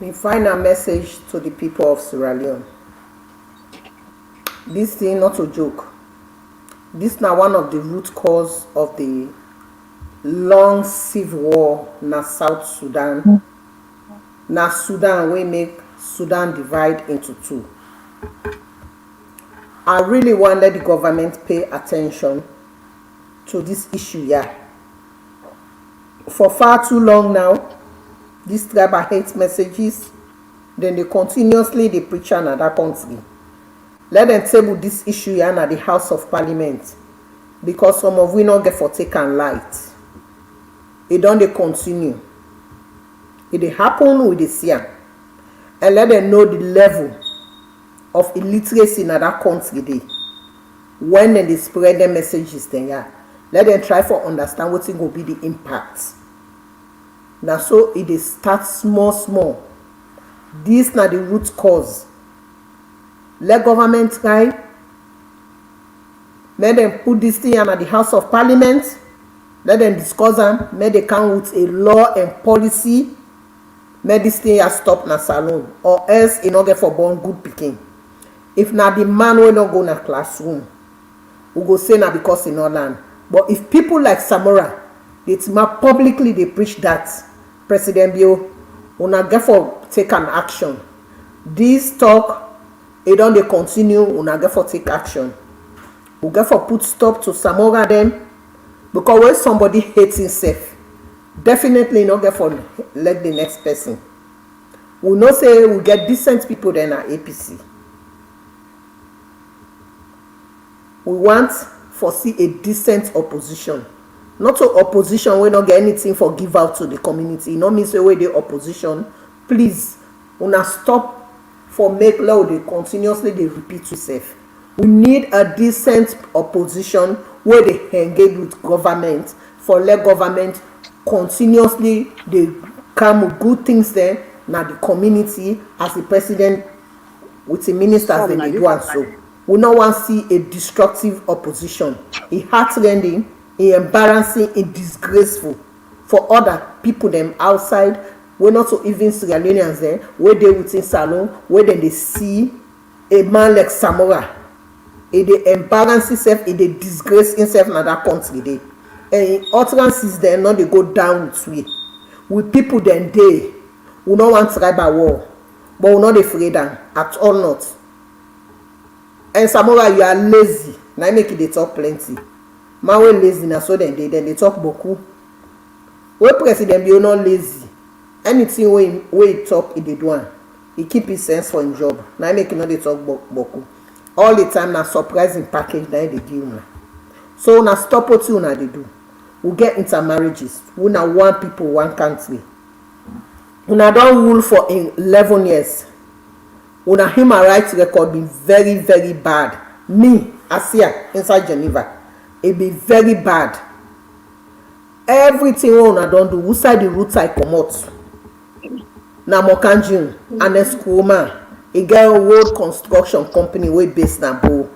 We find a message to the people of Sierra Leone. This thing not a joke. This now one of the root cause of the long civil war na South Sudan. Na Sudan we make Sudan divide into two. I really want that the government pay attention to this issue here. For far too long now, these tribal hate messages, then they continuously they preach another country. Let them table this issue here at the House of Parliament, because some of we not get for take and light. It don't they continue. It they happen with the Sierra, and let them know the level of illiteracy in that country they. When they spread their messages then yeah, let them try for understand what will be the impact. Now so it is start small. This na the root cause. Let government try. Let them put this thing at the House of Parliament. Let them discuss them. Let them come with a law and policy. Let this thing stop na salon, or else it not get for born good picking. If na the man will not go na classroom, we go say na because he not learn. But if people like Samora, they publicly they preach that President Bio will not get for take an action. This talk, it don't they continue, will not get for take action. We get for put stop to Samora then, because when somebody hates himself, definitely not get for let the next person. We not say we get decent people then at APC. We want foresee a decent opposition. Not to opposition, we don't get anything for give out to the community. No means way the opposition. Please, una stop for make law they continuously they repeat itself. We need a decent opposition where they engage with government for let government continuously they come with good things there now the community as the president with the ministers they do and so. We don't want to see a destructive opposition, a heartrending, a embarrassing, a disgraceful for other people them outside. We're not so even Sierra Leoneans there, where they within salon, where then they see a man like Samora, they embarrass himself, they disgrace himself in that country day. And utterances then not they go down with we. With people then they we don't want tribal war, but we're not afraid at all not. And Samora, you are lazy. Now make it they talk plenty. Man we lazy na so then they talk beaucoup. We president be not lazy. Anything we talk it they do one. He keep his sense for his job. Now make it not they talk beaucoup. All the time na surprising package that they give you. So na stop what you na they do. We get intermarriages. We na one people, one country. We na don't rule for 11 years. Una human rights record be very, very bad. Me, Asia, inside Geneva, it be very bad. Everything una don't do, outside the route I come out. Na Mokanjun, and a schoolman, a get a road construction company way based na Bo.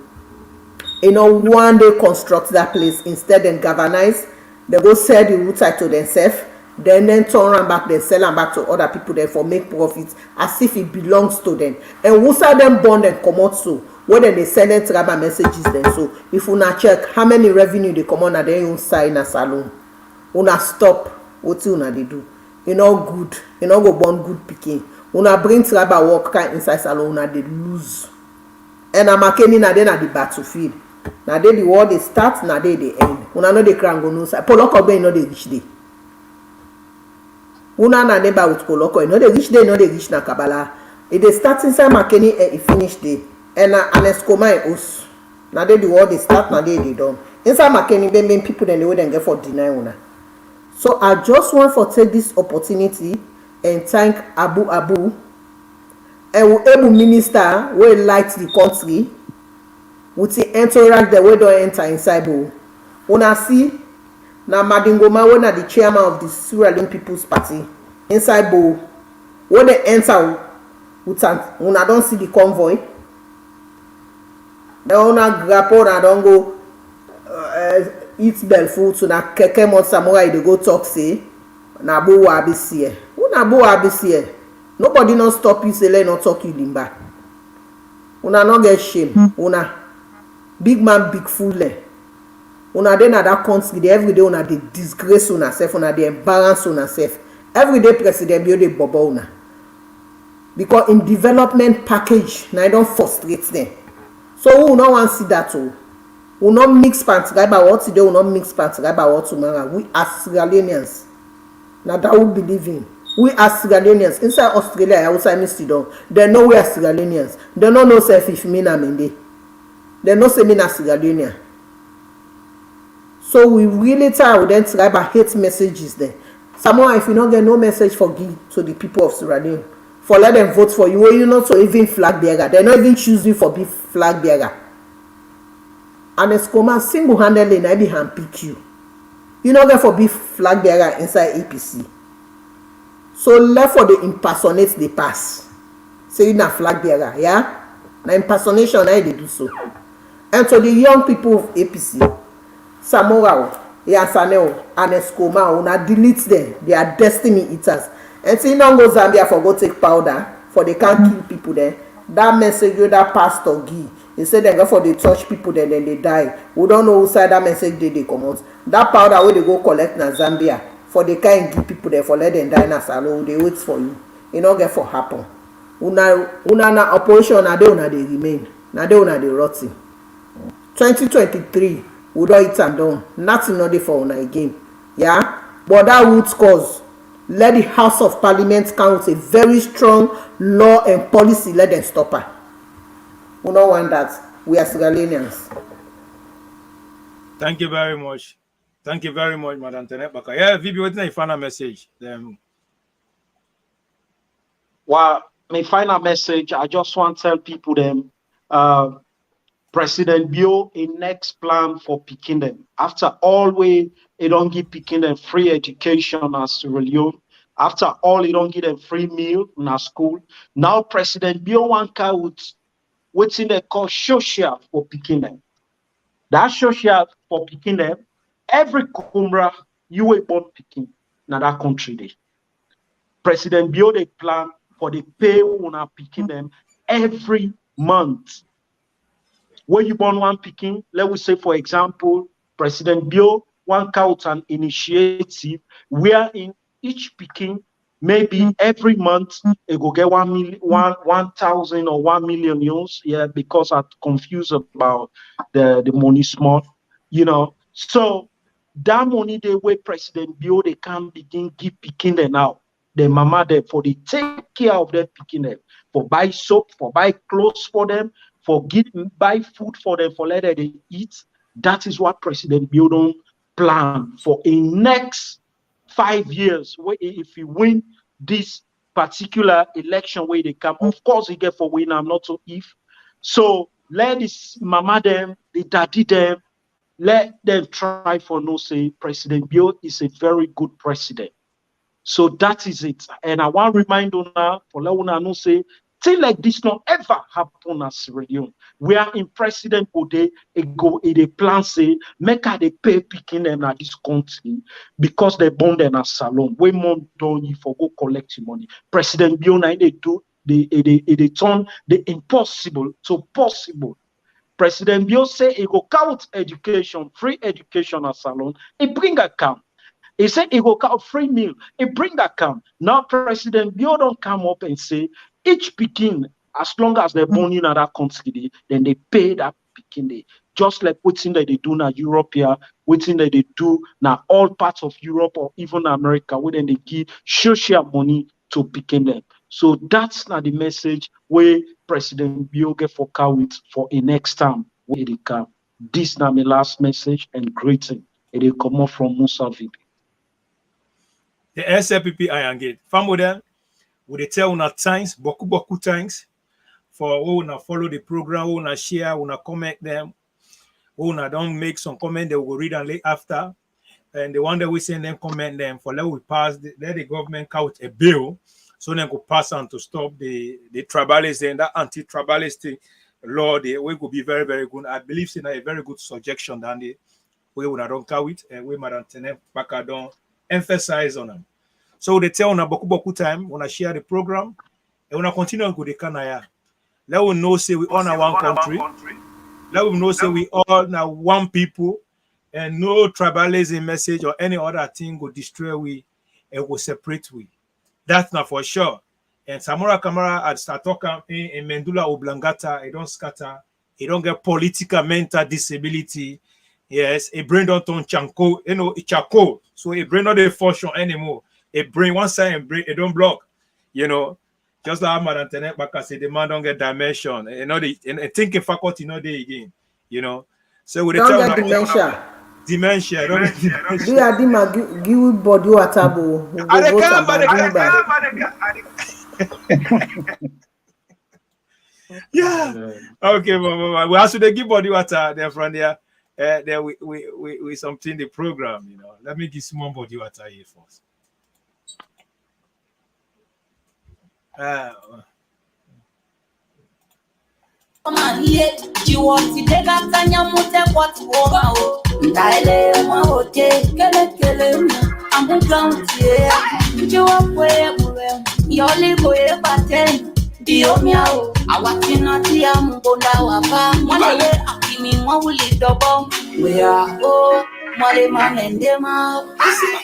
You know, one day construct that place instead then galvanize, they go sell the route to themselves. Then turn around back, then sell them back to other people there for make profits as if it belongs to them. And who saw them born and come out so when they send them tribal messages then so if you not check how many revenue they come on at their own side in a salon, una stop what you they do. You know good, you know go born good picking. Una bring tribal work inside salon, una they lose. And I'm making na then at the battlefield. Now they the war they start, now they end. Una know they crank go no side. Poloko be no they reach day. Una na neighbor with Poloko, no they reach day, no they reach na Kabbalah. If they start inside Makeni and it finish day. And na Aneskoma and us. Now they the war they start, now they done. Inside Makeni, then people then they wouldn't get for deny una. So I just want to take this opportunity and thank Abu and we able minister we light the country with the entourage that we don't enter inside Bo. Una see na Madingoma when the chairman of the Sierra Leone People's Party inside Bo. When they enter with una don't see the convoy. They una grapple and don't go eat bell food to na keke mon samurai they go talk say na bo wa abisi. Who na bo wa abisi? Nobody not stop you say let not talk you limba. Una not get shame. Una big man big fool. Una dey na that country dey every day una dey disgrace una self, una dey embarrass una self. Every day president Bio dey bobo una. Because in development package na don frustrate them. So we no want see that o. We not mix pants right by what today, we not mix pants right by what tomorrow. We as Sierra Leoneans. Now that we believe in. We as Sierra Leoneans inside Australia, outside Mr. They know we are Sierra Leoneans. They don't know self if me na mende. They know say me na Sierra Leonean. So we really tired with them try by hate messages there. Someone if you don't get no message for give to the people of Sierra Leone, for let them vote for you, you not so even flag bearer. They not even choose you for be flag bearer. And Escoma single-handedly na be hand pick you. You not get for be flag bearer inside APC. So left for the impersonate the pass. Say you na flag bearer, yeah? Na impersonation I they do so. And to the young people of APC, Samora, Yasaneo, and Escoma, una delete them. They are destiny eaters. And say you don't go Zambia for go take powder, for they can't kill people there. That message you that pastor give. They say they go for the touch people then they die. We don't know who side that message they come out. That powder where they go collect na Zambia for the kind give people there for let them die na salon. They wait for you. You not get for happen. Una na operation na they remain. Na they rotting. 2023 we don't eat and down. Nothing not there for una again. Yeah? But that root cause. Let the House of Parliament count a very strong law and policy. Let them stop her. We don't want that. We are Sierra Leoneans. Thank you very much. Thank you very much, Madam Tenebaka. Yeah, Vivi, what's your final message? Well, my final message, I just want to tell people them, President Bio a next plan for picking them. After all way, they don't give picking them free education as Sierra Leone. After all, they don't give them free meal in our school. Now President Bio want to what's in they call social for picking them. That social for picking them, every kumra you were born picking now that country day. President Bio they plan for the pay when are picking them every month. When you born one picking, let us say for example, President Bio one out an initiative where in each picking maybe every month it go get 1,000 or 1 million euros. Yeah, because I'm confused about the money small, you know. So that money they way President Bio they can begin give picking them now. The mama there for the take care of them picking them, for buy soap, for buy clothes for them, for buy food for them, for let them eat. That is what President Bio don't plan for in next 5 years. If he win this particular election where they come, of course he get for win. I'm not so if. So let this mama them, the daddy them, let them try for no say President Bio is a very good president. So that is it. And I want to remind now for let una know say thing like this not ever happen as Sierra Leone. We are in President Ode a plan say make her they pay picking them at this country because they born them as salon. We more done you for go collect your money. President Biona they do they turn the impossible to possible. President Bio say he go count education, free education at salon, he bring account. He said he will count free meal. He bring that come. Now President Bio don't come up and say each picking, as long as they're born in that country, then they pay that picking day. Just like what's in that they do now Europe here, what's in that they do now all parts of Europe or even America, where then they give social money to picking them. So that's not the message where President Bio get for with for a next time where they come. This now my last message and greeting. It will come up from Musa VP. The SLPP Iron Gate. Family them, would they tell una thanks, boku thanks for una follow the program, una share, una comment them, una don't make some comment they will read and late after. And the one that we send them comment them for let we pass let the government out a bill so then go pass on to stop the tribalism, that anti-tribalistic law. They will be very, very good. I believe it's a very good suggestion, Dandy. we would don't carry it, and we Madam Tenet back don't emphasize on them. So they tell on a boku time when I share the program, and when I continue to the Kanaya, let we know say we all are one country. Let we know say we all now one people, and no tribalism message or any other thing will destroy we and will separate we. That's not for sure. And Samora Kamara at start talking in Mendula Oblongata, it don't scatter, it don't get political mental disability. Yes, a brain don't turn chanko, you know, it's charcoal. So a brain not a function anymore. A brain one side and brain it don't block, you know. Just like Madam Tenet Baka say, the man don't get dimension. You know, the thinking faculty not there again, you know. So with the don't get dementia. Dementia, don't get dementia. Do you have the give body atabo? Yeah. Okay, we also they give body water there from there. There we something the program, you know. Let me give small body water here first. Diomiao, awatina tia mbonda wapa, mwale akimi mwuli dobo, wea o, mwale mamendema.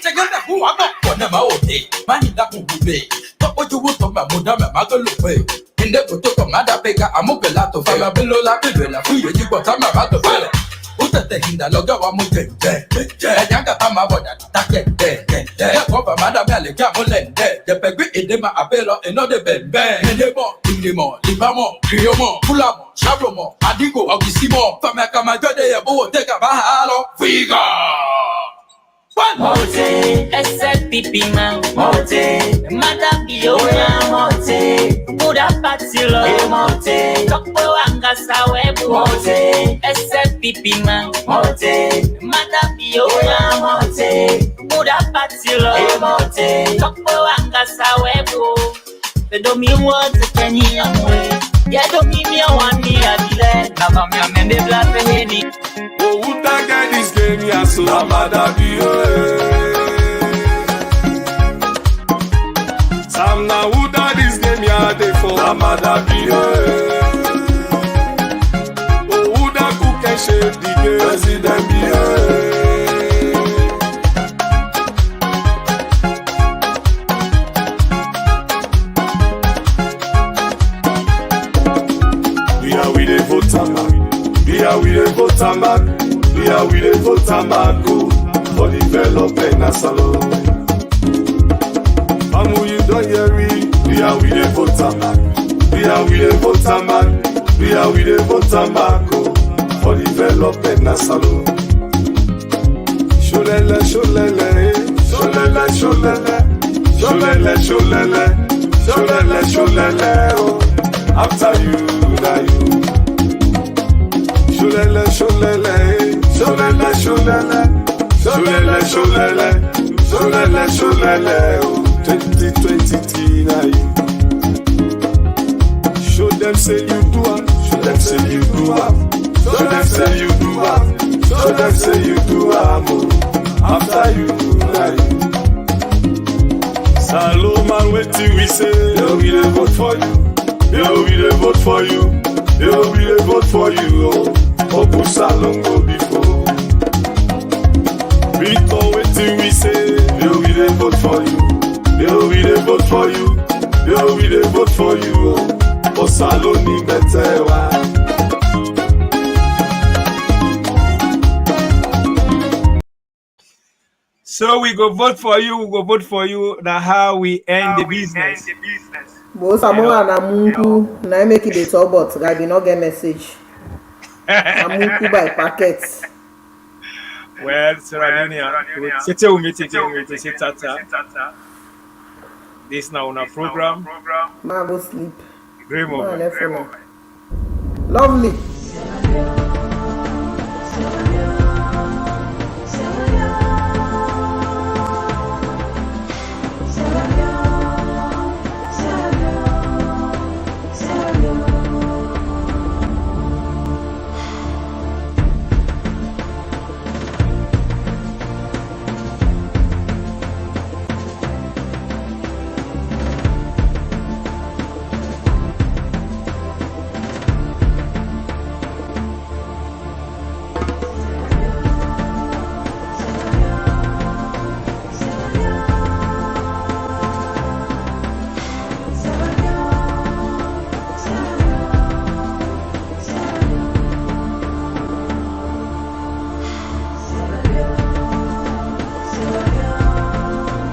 Tegenda kuwa kwa maote, mani da kubube, topo jubu toma muda me magolupe. Inde kutoka mada pega amukelato, fala bilo la bilo la fuyo jibo tama bato fele. Utete hinda loga wa mujende, nyanga tama boda takende, koba mada me alega mulende, de pegwi edema apelo enode bembe, edemo, indemo, libamo, kriomo, pulamo, chabromo, adigo, agisimo, fame kama jode ya buo teka bahalo, figa. Mote, SLPP man, mote, Madam Bio, mote, Buddha Patilo, mote, Tokpo Angasa Webu, mote, SLPP man, mote, Madam Bio, mote, Buddha Patilo, mote, Tokpo Angasa Webu. They don't mean what the penny away. Yeah, don't mean me one me a delay. Now I'm your man, they black the henny. Oh, who that guy this game, yeah, so I'm mad at you. Sam now who that this game, yeah, they for I'm mad at you. Oh, who that cook and shape the game, President Bio. We dey vote back. We dey vote back for development na salon. Amu you don't hear me. We dey vote back. We dey vote back. We dey vote back for development na salon. Sholele, sholele, sholele, sholele, sholele, sholele, sholele, sholele. Oh, after you, na you. Sholele, sholele, sholele, sholele, sholele, sholele, sholele, sholele, oh, 2020 na you. Show them say you do it, show them say you do it, show them say you do it, show them say you do it, after you na you. Salomon, wait till we say, yo, we dey vote for you, yo, we dey vote for you, yo, we dey vote for you, oh. Opu Salongo before. Because waiting we say, yo, we dey vote for you. Yo, we dey vote for you. Yo, we dey vote for you. O Saloni Betewa. So we go vote for you, we go vote for you. Now how we end the business. Bo Samoa na Munku, na make it the top, but I did not get message. Munku by packets. Well, Sierra Leonean, c'était où mettez tata. This now on a program. Ma go sleep. Great moment. Lovely.